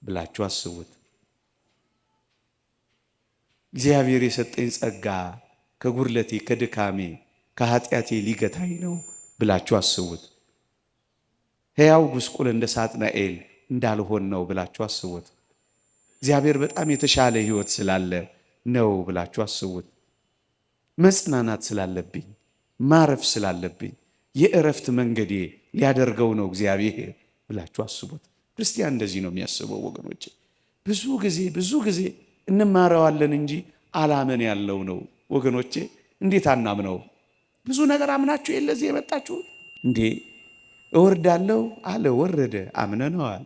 ብላችሁ አስቡት። እግዚአብሔር የሰጠኝ ጸጋ ከጉድለቴ፣ ከድካሜ፣ ከኃጢአቴ ሊገታኝ ነው ብላችሁ አስቡት። ሕያው ጉስቁል እንደ ሳጥናኤል እንዳልሆን ነው ብላችሁ አስቡት። እግዚአብሔር በጣም የተሻለ ሕይወት ስላለ ነው ብላችሁ አስቡት። መጽናናት ስላለብኝ፣ ማረፍ ስላለብኝ፣ የእረፍት መንገዴ ሊያደርገው ነው እግዚአብሔር ብላችሁ አስቡት። ክርስቲያን እንደዚህ ነው የሚያስበው ወገኖቼ። ብዙ ጊዜ እንማረዋለን እንጂ አላመን ያለው ነው ወገኖቼ። እንዴት አናምነው? ብዙ ነገር አምናችሁ የለዚህ የመጣችሁ እንዴ? እወርዳለሁ አለ ወረደ፣ አምነነዋል።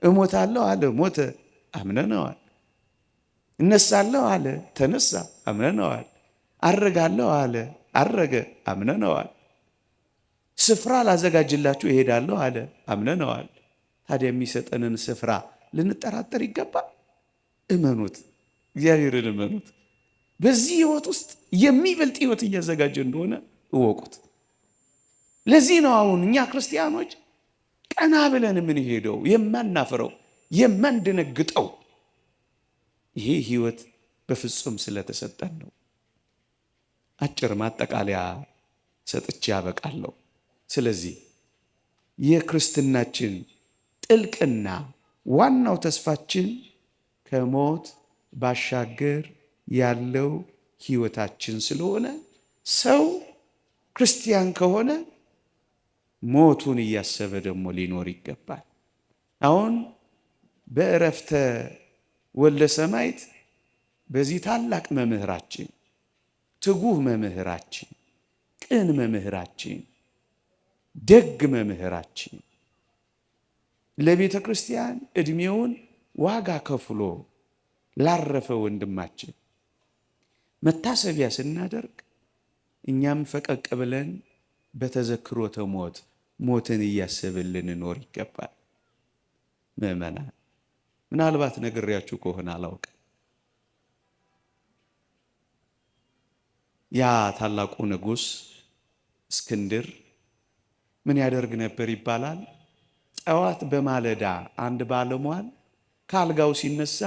እሞታለሁ አለ ሞተ፣ አምነነዋል። እነሳለሁ አለ ተነሳ፣ አምነነዋል። አረጋለሁ አለ አረገ፣ አምነነዋል። ስፍራ ላዘጋጅላችሁ እሄዳለሁ አለ፣ አምነነዋል። ታዲያ የሚሰጠንን ስፍራ ልንጠራጠር ይገባል? እመኑት፣ እግዚአብሔርን እመኑት። በዚህ ሕይወት ውስጥ የሚበልጥ ሕይወት እያዘጋጀ እንደሆነ እወቁት። ለዚህ ነው አሁን እኛ ክርስቲያኖች ቀና ብለን የምንሄደው፣ የማናፍረው፣ የማንደነግጠው። ይሄ ሕይወት በፍጹም ስለተሰጠን ነው። አጭር ማጠቃለያ ሰጥቼ ያበቃለሁ። ስለዚህ የክርስትናችን ጥልቅና ዋናው ተስፋችን ከሞት ባሻገር ያለው ሕይወታችን ስለሆነ ሰው ክርስቲያን ከሆነ ሞቱን እያሰበ ደግሞ ሊኖር ይገባል። አሁን በዕረፍተ ወልደ ሰማዕት በዚህ ታላቅ መምህራችን፣ ትጉህ መምህራችን፣ ቅን መምህራችን፣ ደግ መምህራችን ለቤተ ክርስቲያን ዕድሜውን ዋጋ ከፍሎ ላረፈ ወንድማችን መታሰቢያ ስናደርግ እኛም ፈቀቅ ብለን በተዘክሮተ ሞት ሞትን እያሰብን ልንኖር ይገባል። ምእመናን ምናልባት ነግሬያችሁ ከሆነ አላውቅም፣ ያ ታላቁ ንጉሥ እስክንድር ምን ያደርግ ነበር ይባላል? ጠዋት በማለዳ አንድ ባለሟል ካልጋው ሲነሳ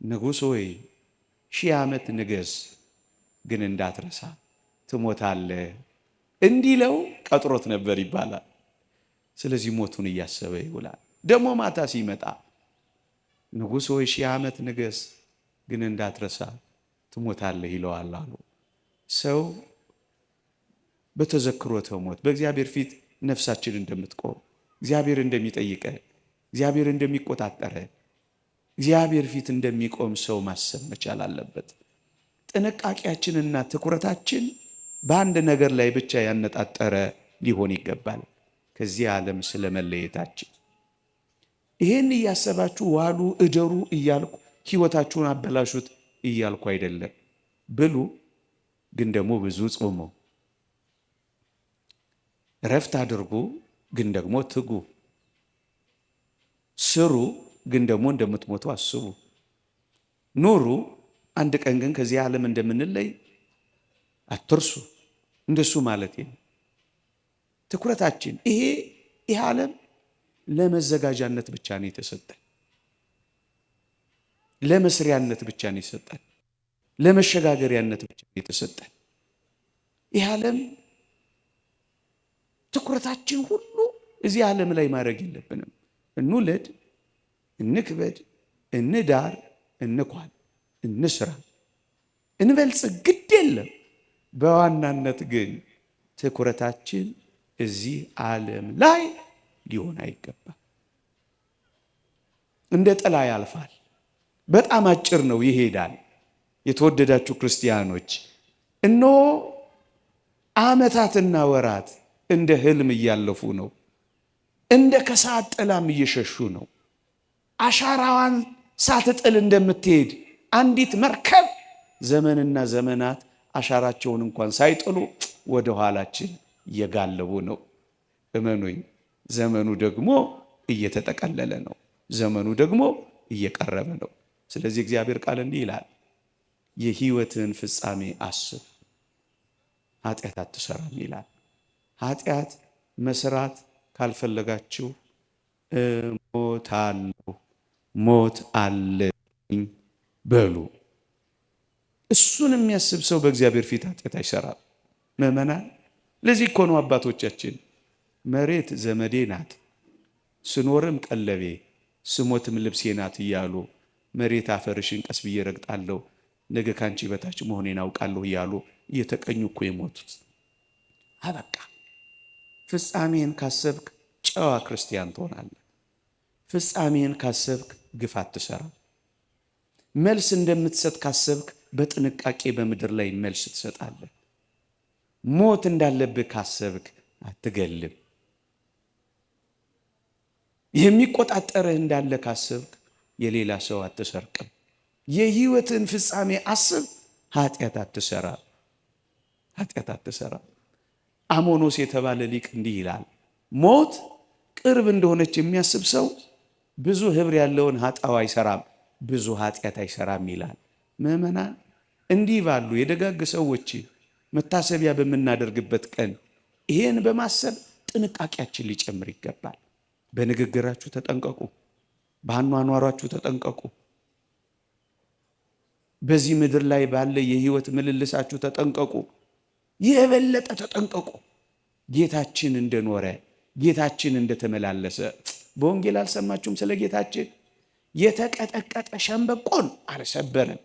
ንጉሥ ሆይ 1000 ዓመት ንገስ፣ ግን እንዳትረሳ ትሞታለህ እንዲለው ቀጥሮት ነበር ይባላል። ስለዚህ ሞቱን እያሰበ ይውላል። ደግሞ ማታ ሲመጣ ንጉሥ ሆይ 1000 ዓመት ንገስ፣ ግን እንዳትረሳ ትሞታለህ ይለዋል አሉ። ሰው በተዘክሮተ ሞት በእግዚአብሔር ፊት ነፍሳችን እንደምትቆም፣ እግዚአብሔር እንደሚጠይቀን፣ እግዚአብሔር እንደሚቆጣጠረን፣ እግዚአብሔር ፊት እንደሚቆም ሰው ማሰብ መቻል አለበት። ጥንቃቄያችንና ትኩረታችን በአንድ ነገር ላይ ብቻ ያነጣጠረ ሊሆን ይገባል፣ ከዚህ ዓለም ስለመለየታችን። ይሄን እያሰባችሁ ዋሉ እደሩ እያልኩ ሕይወታችሁን አበላሹት እያልኩ አይደለም። ብሉ፣ ግን ደግሞ ብዙ ጾሙ፣ ረፍት አድርጉ፣ ግን ደግሞ ትጉ፣ ስሩ፣ ግን ደግሞ እንደምትሞቱ አስቡ፣ ኑሩ፣ አንድ ቀን ግን ከዚህ ዓለም እንደምንለይ አትርሱ። እንደሱ ማለት ነው ትኩረታችን። ይሄ ዓለም ለመዘጋጃነት ብቻ ነው የተሰጠን፣ ለመስሪያነት ብቻ ነው የተሰጠን፣ ለመሸጋገሪያነት ብቻ ነው የተሰጠን። ይህ ዓለም ትኩረታችን ሁሉ እዚህ ዓለም ላይ ማድረግ የለብንም። እንውለድ፣ እንክበድ፣ እንዳር፣ እንኳን፣ እንስራ፣ እንበልጽግ፣ ግድ የለም። በዋናነት ግን ትኩረታችን እዚህ ዓለም ላይ ሊሆን አይገባም። እንደ ጥላ ያልፋል። በጣም አጭር ነው፣ ይሄዳል። የተወደዳችሁ ክርስቲያኖች፣ እነሆ ዓመታትና ወራት እንደ ህልም እያለፉ ነው። እንደ ከሰዓት ጥላም እየሸሹ ነው። አሻራዋን ሳትጥል እንደምትሄድ አንዲት መርከብ ዘመንና ዘመናት አሻራቸውን እንኳን ሳይጥሉ ወደ ኋላችን እየጋለቡ ነው። እመኑኝ፣ ዘመኑ ደግሞ እየተጠቀለለ ነው። ዘመኑ ደግሞ እየቀረበ ነው። ስለዚህ እግዚአብሔር ቃል እንዲህ ይላል፣ የሕይወትን ፍጻሜ አስብ፣ ኃጢአት አትሰራም ይላል። ኃጢአት መስራት ካልፈለጋችሁ እሞታለሁ፣ ሞት አለኝ በሉ። እሱን የሚያስብ ሰው በእግዚአብሔር ፊት ኃጢአት አይሰራም። ምዕመናን፣ ለዚህ እኮ ነው አባቶቻችን መሬት ዘመዴ ናት፣ ስኖርም ቀለቤ፣ ስሞትም ልብሴ ናት እያሉ መሬት አፈርሽን ቀስ ብዬ ረግጣለሁ፣ ነገ ካንቺ በታች መሆኔን አውቃለሁ እያሉ እየተቀኙ እኮ የሞቱት። አበቃ። ፍጻሜን ካሰብክ ጨዋ ክርስቲያን ትሆናለህ። ፍጻሜን ካሰብክ ግፍ አትሰራም። መልስ እንደምትሰጥ ካሰብክ በጥንቃቄ በምድር ላይ መልስ ትሰጣለህ። ሞት እንዳለብህ ካሰብክ አትገልም። የሚቆጣጠርህ እንዳለ ካሰብክ የሌላ ሰው አትሰርቅም። የሕይወትን ፍጻሜ አስብ፣ ኃጢአት አትሰራም። ኃጢአት አትሰራም። አሞኖስ የተባለ ሊቅ እንዲህ ይላል፣ ሞት ቅርብ እንደሆነች የሚያስብ ሰው ብዙ ህብር ያለውን ኃጣው አይሰራም፣ ብዙ ኃጢአት አይሰራም ይላል። ምዕመናን፣ እንዲህ ባሉ የደጋግ ሰዎች መታሰቢያ በምናደርግበት ቀን ይሄን በማሰብ ጥንቃቄያችን ሊጨምር ይገባል። በንግግራችሁ ተጠንቀቁ፣ በአኗኗራችሁ ተጠንቀቁ፣ በዚህ ምድር ላይ ባለ የህይወት ምልልሳችሁ ተጠንቀቁ፣ የበለጠ ተጠንቀቁ። ጌታችን እንደኖረ፣ ጌታችን እንደተመላለሰ በወንጌል አልሰማችሁም? ስለ ጌታችን የተቀጠቀጠ ሸምበቆን አልሰበረም፣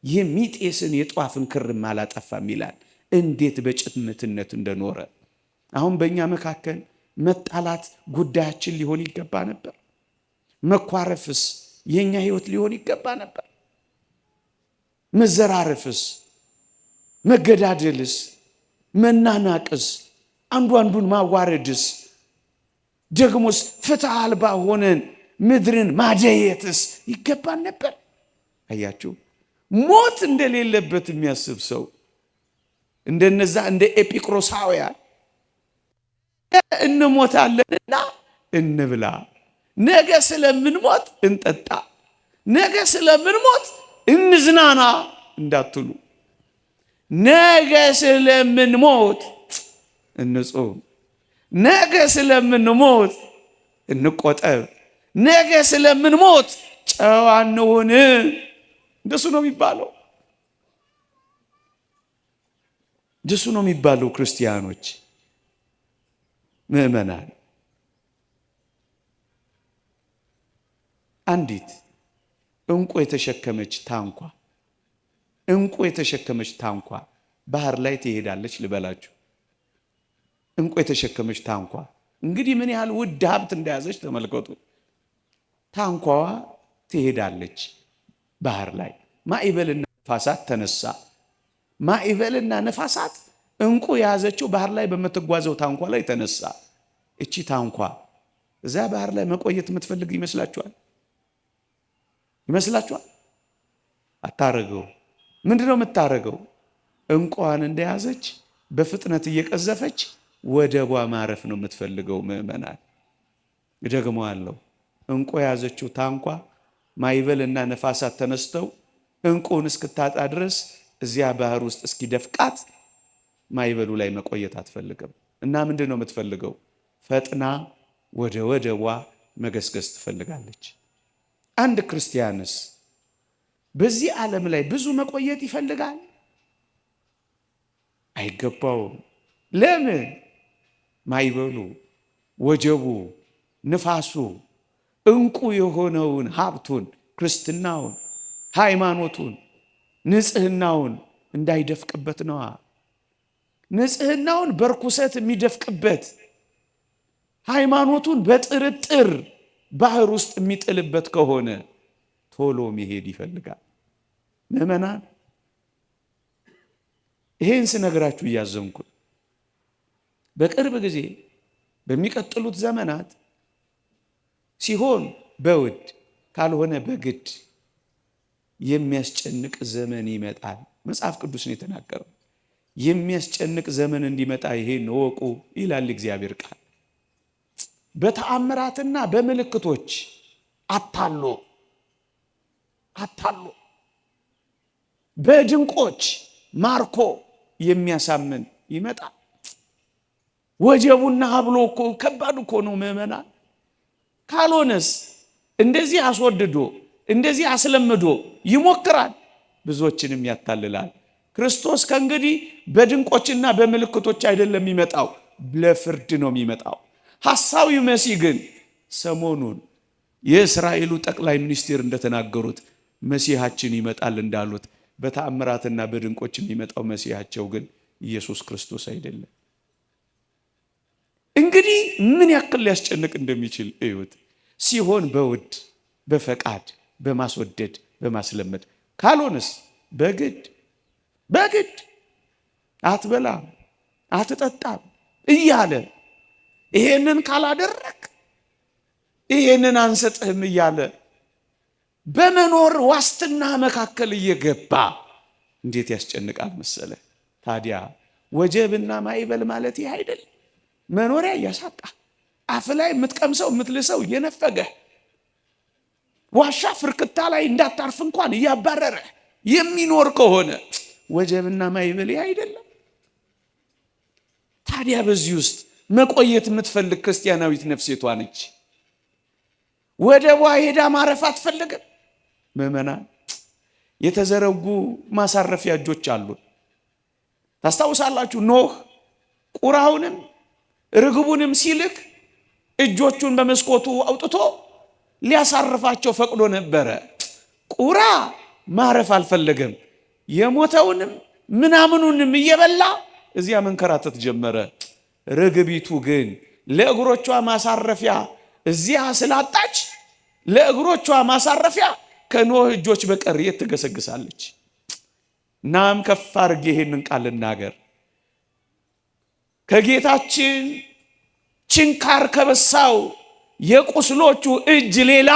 የሚጤስን የጧፍን ክርም አላጠፋም ይላል። እንዴት በጭምትነት እንደኖረ። አሁን በእኛ መካከል መጣላት ጉዳያችን ሊሆን ይገባ ነበር። መኳረፍስ የኛ ህይወት ሊሆን ይገባ ነበር። መዘራረፍስ፣ መገዳደልስ፣ መናናቅስ፣ አንዱ አንዱን ማዋረድስ፣ ደግሞስ ፍትህ አልባ ሆነን ምድርን ማደየትስ ይገባን ነበር። አያችሁ፣ ሞት እንደሌለበት የሚያስብ ሰው እንደነዛ እንደ ኤጲቅሮሳውያን እንሞታለንና እንብላ፣ ነገ ስለምንሞት እንጠጣ፣ ነገ ስለምንሞት እንዝናና እንዳትሉ፣ ነገ ስለምንሞት እንጾም፣ ነገ ስለምንሞት እንቆጠብ፣ ነገ ስለምንሞት ጨዋ እንሁን። እንደሱ ነው የሚባለው። እንደሱ ነው የሚባለው። ክርስቲያኖች፣ ምዕመናን፣ አንዲት እንቁ የተሸከመች ታንኳ ባህር ላይ ትሄዳለች ልበላችሁ። እንቁ የተሸከመች ታንኳ እንግዲህ ምን ያህል ውድ ሀብት እንደያዘች ተመልከቱ። ታንኳዋ ትሄዳለች ባህር ላይ። ማዕበልና ነፋሳት ተነሳ። ማዕበልና ነፋሳት እንቁ የያዘችው ባህር ላይ በምትጓዘው ታንኳ ላይ ተነሳ። እቺ ታንኳ እዛ ባህር ላይ መቆየት የምትፈልግ ይመስላችኋል? አታረገው። ምንድነው የምታረገው? እንቁዋን እንደያዘች በፍጥነት እየቀዘፈች ወደቧ ማረፍ ነው የምትፈልገው። ምዕመናን እደግመዋለሁ። እንቁ የያዘችው ታንኳ ማዕበልና ነፋሳት ተነስተው እንቁን እስክታጣ ድረስ እዚያ ባህር ውስጥ እስኪደፍቃት ማዕበሉ ላይ መቆየት አትፈልግም። እና ምንድነው የምትፈልገው? ፈጥና ወደ ወደቧ መገስገስ ትፈልጋለች። አንድ ክርስቲያንስ በዚህ ዓለም ላይ ብዙ መቆየት ይፈልጋል? አይገባውም። ለምን? ማዕበሉ፣ ወጀቡ፣ ንፋሱ እንቁ የሆነውን ሀብቱን፣ ክርስትናውን፣ ሃይማኖቱን፣ ንጽህናውን እንዳይደፍቅበት ነዋ። ንጽህናውን በርኩሰት የሚደፍቅበት፣ ሃይማኖቱን በጥርጥር ባህር ውስጥ የሚጥልበት ከሆነ ቶሎ መሄድ ይፈልጋል። ምዕመናን ይሄን ስነግራችሁ እያዘንኩ በቅርብ ጊዜ በሚቀጥሉት ዘመናት ሲሆን በውድ ካልሆነ በግድ የሚያስጨንቅ ዘመን ይመጣል። መጽሐፍ ቅዱስ ነው የተናገረው። የሚያስጨንቅ ዘመን እንዲመጣ ይሄን ወቁ ይላል እግዚአብሔር ቃል። በተአምራትና በምልክቶች አታሎ በድንቆች ማርኮ የሚያሳምን ይመጣል። ወጀቡና ሀብሎ እኮ ከባድ እኮ ነው ምዕመናን። ካልሆነስ እንደዚህ አስወድዶ እንደዚህ አስለምዶ ይሞክራል፣ ብዙዎችንም ያታልላል። ክርስቶስ ከእንግዲህ በድንቆችና በምልክቶች አይደለም የሚመጣው፣ ለፍርድ ነው የሚመጣው። ሐሳዊው መሲህ ግን ሰሞኑን የእስራኤሉ ጠቅላይ ሚኒስትር እንደተናገሩት መሲሃችን ይመጣል እንዳሉት በተአምራትና በድንቆች የሚመጣው መሲሃቸው ግን ኢየሱስ ክርስቶስ አይደለም። እንግዲህ ምን ያክል ሊያስጨንቅ እንደሚችል እዩት። ሲሆን በውድ በፈቃድ በማስወደድ በማስለመድ፣ ካልሆነስ በግድ አትበላም አትጠጣም እያለ ይሄንን ካላደረክ ይሄንን አንሰጥህም እያለ በመኖር ዋስትና መካከል እየገባ እንዴት ያስጨንቃል መሰለ። ታዲያ ወጀብና ማዕበል ማለት ይህ አይደል? መኖሪያ እያሳጣ አፍ ላይ የምትቀምሰው የምትልሰው እየነፈገ ዋሻ ፍርክታ ላይ እንዳታርፍ እንኳን እያባረረ የሚኖር ከሆነ ወጀብና ማዕበል ይህ አይደለም? ታዲያ በዚህ ውስጥ መቆየት የምትፈልግ ክርስቲያናዊት ነፍሴቷ ነች። ወደቧ ሄዳ ማረፍ አትፈልግም። ምዕመናን የተዘረጉ ማሳረፊያ እጆች አሉን። ታስታውሳላችሁ? ኖህ ቁራውንም ርግቡንም ሲልክ እጆቹን በመስኮቱ አውጥቶ ሊያሳርፋቸው ፈቅዶ ነበረ። ቁራ ማረፍ አልፈለገም። የሞተውንም ምናምኑንም እየበላ እዚያ መንከራተት ጀመረ። ርግቢቱ ግን ለእግሮቿ ማሳረፊያ እዚያ ስላጣች ለእግሮቿ ማሳረፊያ ከኖህ እጆች በቀር የት ትገሰግሳለች? ናም ከፍ አድርጌ ይሄንን ቃል ልናገር። ከጌታችን ችንካር ከበሳው የቁስሎቹ እጅ ሌላ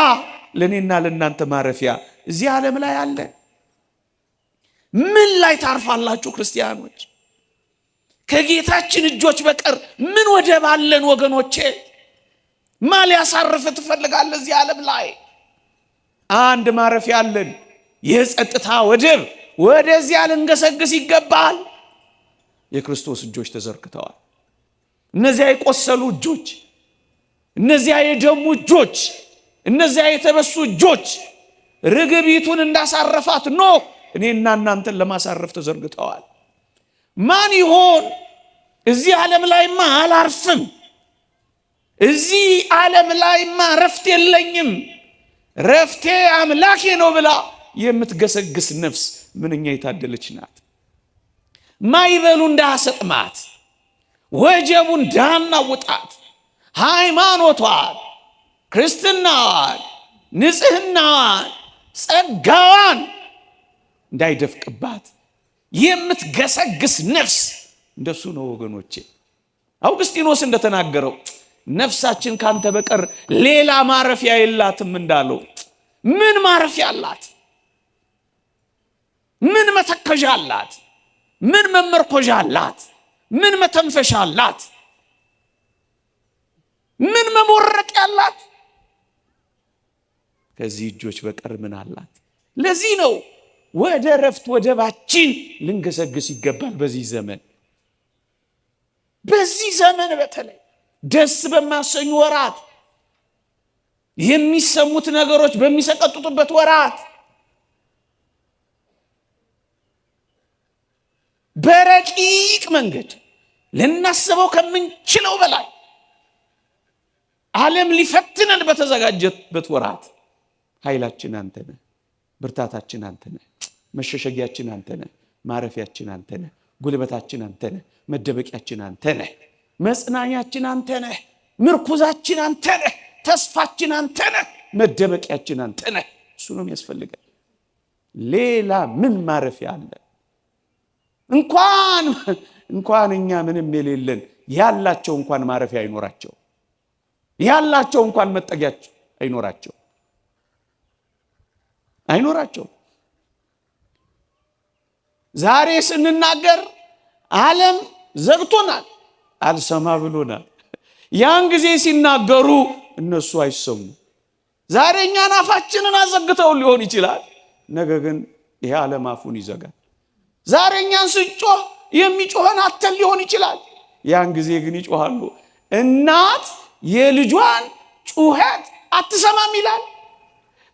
ለኔና ለናንተ ማረፊያ እዚህ ዓለም ላይ አለ። ምን ላይ ታርፋላችሁ ክርስቲያኖች? ከጌታችን እጆች በቀር ምን ወደብ አለን ወገኖቼ? ማን ሊያሳርፍ ትፈልጋለህ? እዚህ ዓለም ላይ አንድ ማረፊያ አለን፣ የጸጥታ ወደብ። ወደዚያ ልንገሰግስ ይገባል። የክርስቶስ እጆች ተዘርግተዋል። እነዚያ የቆሰሉ እጆች፣ እነዚያ የደሙ እጆች፣ እነዚያ የተበሱ እጆች ርግቢቱን እንዳሳረፋት ኖህ እኔና እናንተን ለማሳረፍ ተዘርግተዋል። ማን ይሆን? እዚህ ዓለም ላይማ አላርፍም፣ እዚህ ዓለም ላይማ ረፍት የለኝም፣ ረፍቴ አምላኬ ነው ብላ የምትገሰግስ ነፍስ ምንኛ የታደለች ናት። ማዕበሉ እንዳያሰጥማት፣ ወጀቡን እንዳናውጣት ሃይማኖቷን፣ ክርስትናዋን፣ ንጽህናዋን፣ ጸጋዋን እንዳይደፍቅባት የምትገሰግስ ነፍስ እንደሱ ነው ወገኖቼ። አውግስጢኖስ እንደተናገረው ነፍሳችን ካንተ በቀር ሌላ ማረፊያ የላትም እንዳለው። ምን ማረፊያ አላት? ምን መተከዣ አላት? ምን መመርኮዣ አላት? ምን መተንፈሻ አላት? ምን መሞረቂያ አላት? ከዚህ እጆች በቀር ምን አላት? ለዚህ ነው ወደ ረፍት ወደባችን ልንገሰግስ ይገባል። በዚህ ዘመን በተለይ ደስ በማሰኙ ወራት፣ የሚሰሙት ነገሮች በሚሰቀጥጡበት ወራት፣ በረቂቅ መንገድ ልናስበው ከምንችለው በላይ ዓለም ሊፈትነን በተዘጋጀበት ወራት ኃይላችን አንተ ነህ፣ ብርታታችን አንተ ነህ፣ መሸሸጊያችን አንተ ነህ፣ ማረፊያችን አንተ ነህ፣ ጉልበታችን አንተ ነህ፣ መደበቂያችን አንተ ነህ፣ መጽናኛችን አንተ ነህ፣ ምርኩዛችን አንተ ነህ፣ ተስፋችን አንተ ነህ፣ መደበቂያችን አንተ ነህ። እሱ ነው የሚያስፈልገን። ሌላ ምን ማረፊያ አለ? እንኳን እኛ ምንም የሌለን ያላቸው እንኳን ማረፊያ አይኖራቸው፣ ያላቸው እንኳን መጠጊያቸው አይኖራቸው። ዛሬ ስንናገር ዓለም ዘግቶናል፣ አልሰማ ብሎናል። ያን ጊዜ ሲናገሩ እነሱ አይሰሙ። ዛሬ እኛን አፋችንን አዘግተው ሊሆን ይችላል፣ ነገ ግን ይሄ ዓለም አፉን ይዘጋል። ዛሬ እኛን ስንጮህ የሚጮኸን አተን ሊሆን ይችላል፣ ያን ጊዜ ግን ይጮሃሉ። እናት የልጇን ጩኸት አትሰማም ይላል።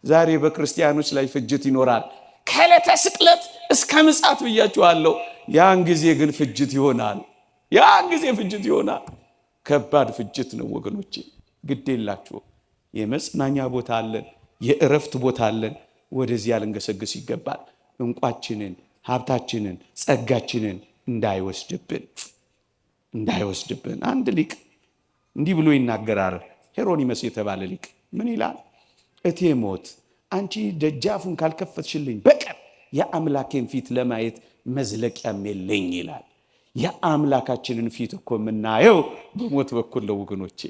ዛሬ በክርስቲያኖች ላይ ፍጅት ይኖራል፣ ከዕለተ ስቅለት እስከ ምጽአት ብያችኋለሁ። ያን ጊዜ ግን ፍጅት ይሆናል። ከባድ ፍጅት ነው ወገኖቼ። ግድ የላችሁ፣ የመጽናኛ ቦታ አለን፣ የእረፍት ቦታ አለን። ወደዚያ ልንገሰግስ ይገባል። እንቋችንን፣ ሀብታችንን፣ ጸጋችንን እንዳይወስድብን። አንድ ሊቅ እንዲህ ብሎ ይናገራል። ሄሮኒመስ የተባለ ሊቅ ምን ይላል? እቴ ሞት አንቺ ደጃፉን ካልከፈትሽልኝ በቀር የአምላኬን ፊት ለማየት መዝለቂያም የለኝ ይላል። የአምላካችንን ፊት እኮ የምናየው በሞት በኩል ነው ወገኖቼ።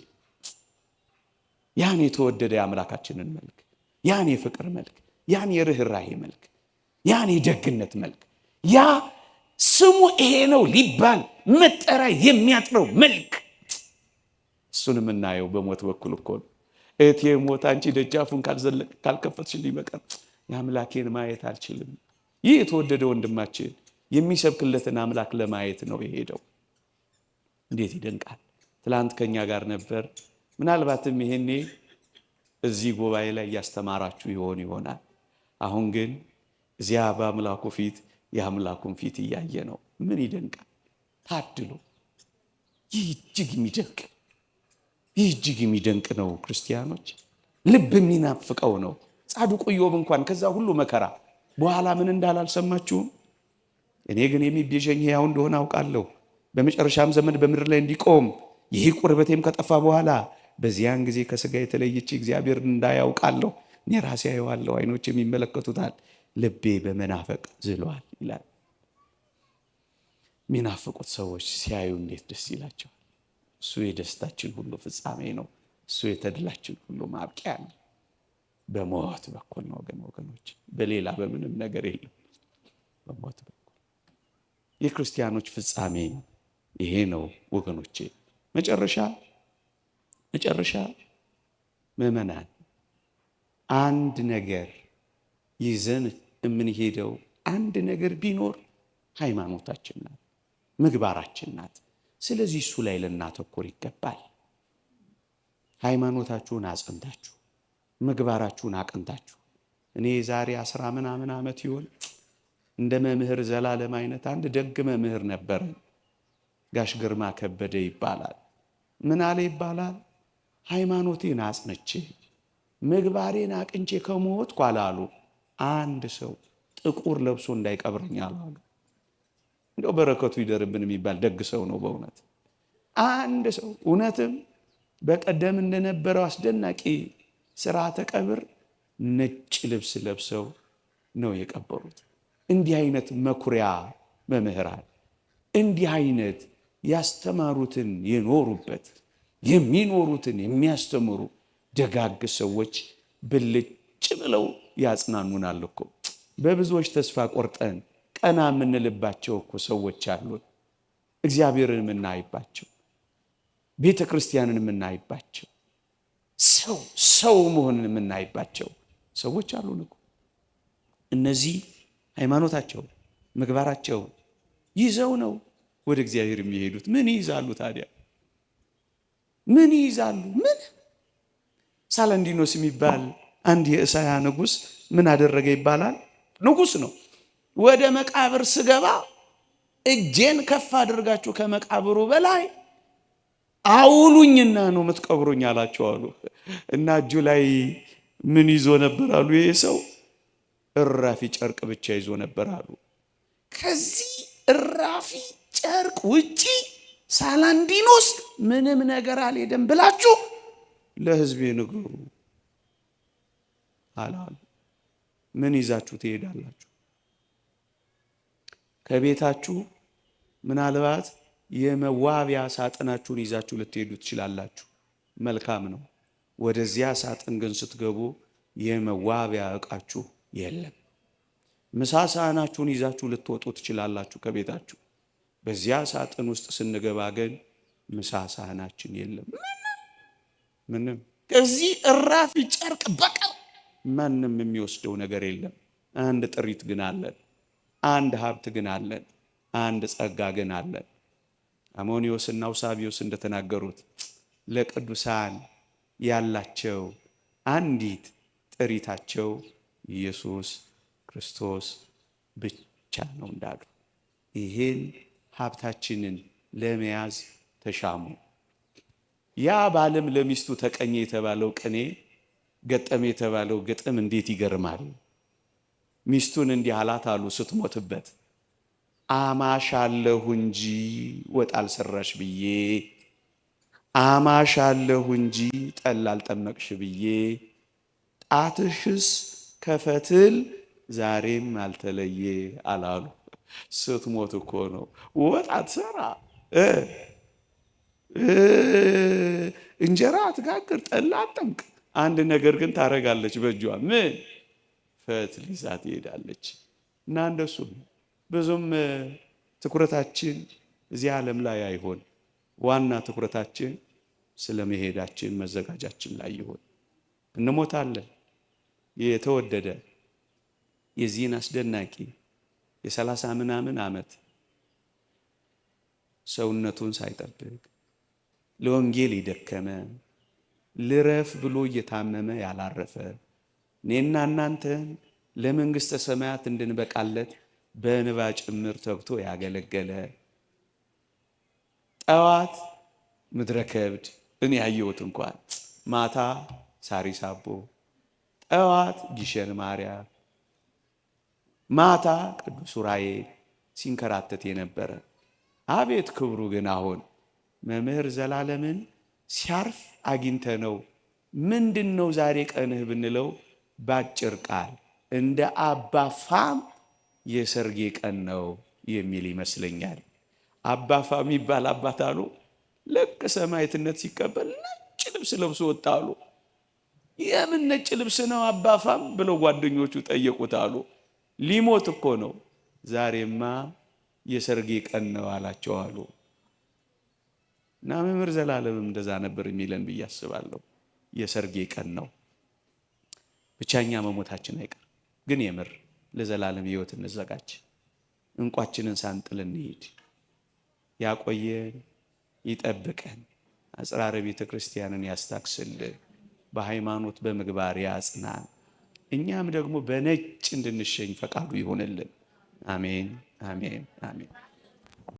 ያን የተወደደ የአምላካችንን መልክ፣ ያን የፍቅር መልክ፣ ያን የርኅራኄ መልክ፣ ያን የደግነት መልክ፣ ያ ስሙ ይሄ ነው ሊባል መጠሪያ የሚያጥረው መልክ፣ እሱን የምናየው በሞት በኩል እኮ ነው። እቴ ሞት አንቺ ደጃፉን ካልከፈትሽልኝ በቀር የአምላኬን ማየት አልችልም። ይህ የተወደደ ወንድማችን የሚሰብክለትን አምላክ ለማየት ነው የሄደው። እንዴት ይደንቃል! ትላንት ከኛ ጋር ነበር። ምናልባትም ይሄኔ እዚህ ጉባኤ ላይ እያስተማራችሁ ይሆናል። አሁን ግን እዚያ በአምላኩ ፊት የአምላኩን ፊት እያየ ነው። ምን ይደንቃል! ታድሎ! ይህ እጅግ የሚደንቅ ነው። ክርስቲያኖች ልብ የሚናፍቀው ነው። ጻድቁ ኢዮብ እንኳን ከዛ ሁሉ መከራ በኋላ ምን እንዳላልሰማችሁም? እኔ ግን የሚቤዠኝ ሕያው እንደሆነ አውቃለሁ፣ በመጨረሻም ዘመን በምድር ላይ እንዲቆም ይህ ቁርበቴም ከጠፋ በኋላ በዚያን ጊዜ ከሥጋ የተለየች እግዚአብሔር እንዳያውቃለሁ። እኔ ራሴ አየዋለሁ፣ ዓይኖች የሚመለከቱታል፣ ልቤ በመናፈቅ ዝሏል ይላል። የሚናፍቁት ሰዎች ሲያዩ እንዴት ደስ ይላቸዋል! እሱ የደስታችን ሁሉ ፍጻሜ ነው። እሱ የተድላችን ሁሉ ማብቂያ ነው። በሞት በኩል ነው ወገኖች፣ በሌላ በምንም ነገር የለም። በሞት በኩል የክርስቲያኖች ፍጻሜ ይሄ ነው ወገኖቼ። መጨረሻ ምዕመናን አንድ ነገር ይዘን የምንሄደው አንድ ነገር ቢኖር ሃይማኖታችን ናት፣ ምግባራችን ናት። ስለዚህ እሱ ላይ ልናተኮር ይገባል። ሃይማኖታችሁን አጽንታችሁ፣ ምግባራችሁን አቅንታችሁ። እኔ ዛሬ 10 ምናምን ዓመት ይሆን እንደ መምህር ዘላለም አይነት አንድ ደግ መምህር ነበረ። ጋሽ ግርማ ከበደ ይባላል። ምን አለ ይባላል? ሃይማኖቴን አጽንቼ ምግባሬን አቅንቼ ከሞትኩ አላሉ አንድ ሰው ጥቁር ለብሶ እንዳይቀብረኝ አላሉ። እንደው በረከቱ ይደርብን የሚባል ደግ ሰው ነው በእውነት። አንድ ሰው እውነትም በቀደም እንደነበረው አስደናቂ ስርዓተ ቀብር ነጭ ልብስ ለብሰው ነው የቀበሩት። እንዲህ አይነት መኩሪያ መምህራን፣ እንዲህ አይነት ያስተማሩትን የኖሩበት የሚኖሩትን የሚያስተምሩ ደጋግ ሰዎች ብልጭ ብለው ያጽናኑናል እኮ። በብዙዎች ተስፋ ቆርጠን ቀና የምንልባቸው እኮ ሰዎች አሉን። እግዚአብሔርን የምናይባቸው፣ ቤተ ክርስቲያንን የምናይባቸው፣ ሰው መሆንን የምናይባቸው ሰዎች አሉን እኮ። እነዚህ ሃይማኖታቸው ምግባራቸው ይዘው ነው ወደ እግዚአብሔር የሚሄዱት። ምን ይይዛሉ ታዲያ? ምን ይይዛሉ? ምን? ሳላንዲኖስ የሚባል አንድ የእሳያ ንጉሥ ምን አደረገ ይባላል? ንጉሥ ነው። ወደ መቃብር ስገባ እጄን ከፍ አድርጋችሁ ከመቃብሩ በላይ አውሉኝና ነው የምትቀብሩኝ አላቸው አሉ። እና እጁ ላይ ምን ይዞ ነበር አሉ? ይሄ ሰው እራፊ ጨርቅ ብቻ ይዞ ነበር አሉ። ከዚህ እራፊ ጨርቅ ውጪ ሳላንዲኖስ ምንም ነገር አልሄደም ብላችሁ ለሕዝቤ ንገሩ አላሉ። ምን ይዛችሁ ትሄዳላችሁ? ከቤታችሁ ምናልባት የመዋቢያ ሳጥናችሁን ይዛችሁ ልትሄዱ ትችላላችሁ። መልካም ነው። ወደዚያ ሳጥን ግን ስትገቡ የመዋቢያ ዕቃችሁ የለም። ምሳ ሳህናችሁን ይዛችሁ ልትወጡ ትችላላችሁ ከቤታችሁ። በዚያ ሳጥን ውስጥ ስንገባ ግን ምሳ ሳህናችን የለም። ምንም ከዚህ እራፊ ጨርቅ በቀር ማንም የሚወስደው ነገር የለም። አንድ ጥሪት ግን አለን። አንድ ሀብት ግን አለን። አንድ ጸጋ ግን አለን። አሞኒዮስና አውሳቢዮስ እንደተናገሩት ለቅዱሳን ያላቸው አንዲት ጥሪታቸው ኢየሱስ ክርስቶስ ብቻ ነው እንዳሉ፣ ይህን ሀብታችንን ለመያዝ ተሻሙ። ያ ባለም ለሚስቱ ተቀኘ የተባለው ቅኔ ገጠመ የተባለው ግጥም እንዴት ይገርማል! ሚስቱን እንዲህ አላት አሉ ስትሞትበት፣ አማሻለሁ እንጂ ወጥ አልሰራሽ ብዬ፣ አማሻለሁ እንጂ ጠላ አልጠመቅሽ ብዬ፣ ጣትሽስ ከፈትል ዛሬም አልተለየ አላሉ። ስትሞት እኮ ነው። ወጥ አትሰራ፣ እንጀራ አትጋግር፣ ጠላ አትጠምቅ። አንድ ነገር ግን ታረጋለች በእጇ። ምን? ፈትል ይዛ ትሄዳለች። እና እንደሱ ብዙም ትኩረታችን እዚህ ዓለም ላይ አይሆን። ዋና ትኩረታችን ስለ መሄዳችን መዘጋጃችን ላይ ይሆን። እንሞታለን። የተወደደ የዚህን አስደናቂ የ30 ምናምን ዓመት ሰውነቱን ሳይጠብቅ ለወንጌል የደከመ ልረፍ ብሎ እየታመመ ያላረፈ እኔና እናንተን ለመንግሥተ ሰማያት እንድንበቃለት በእንባ ጭምር ተግቶ ያገለገለ ጠዋት ምድረ ከብድ እኔ ያየሁት እንኳን ማታ ሳሪስ አቦ፣ ጠዋት ጊሸን ማርያም፣ ማታ ቅዱስ ዑራኤል ሲንከራተት የነበረ አቤት ክብሩ! ግን አሁን መምህር ዘላለምን ሲያርፍ አግኝተ ነው። ምንድን ነው ዛሬ ቀንህ ብንለው ባጭር ቃል እንደ አባ ፋም የሰርጌ ቀን ነው የሚል ይመስለኛል። አባ ፋም ይባል አባት አሉ ልክ ሰማዕትነት ሲቀበል ነጭ ልብስ ለብሶ ወጣ አሉ። የምን ነጭ ልብስ ነው አባ ፋም ብለው ጓደኞቹ ጠየቁት አሉ። ሊሞት እኮ ነው። ዛሬማ የሰርጌ ቀን ነው አላቸው አሉ። እና መምህር ዘላለምም እንደዛ ነበር የሚለን ብዬ አስባለሁ። የሰርጌ ቀን ነው። ብቻኛ መሞታችን አይቀር፣ ግን የምር ለዘላለም ሕይወት እንዘጋጅ። እንቋችንን ሳንጥል እንሂድ። ያቆየን፣ ይጠብቀን፣ አጽራረ ቤተ ክርስቲያንን ያስታክስልን፣ በሃይማኖት በምግባር ያጽናን። እኛም ደግሞ በነጭ እንድንሸኝ ፈቃዱ ይሆንልን። አሜን፣ አሜን፣ አሜን።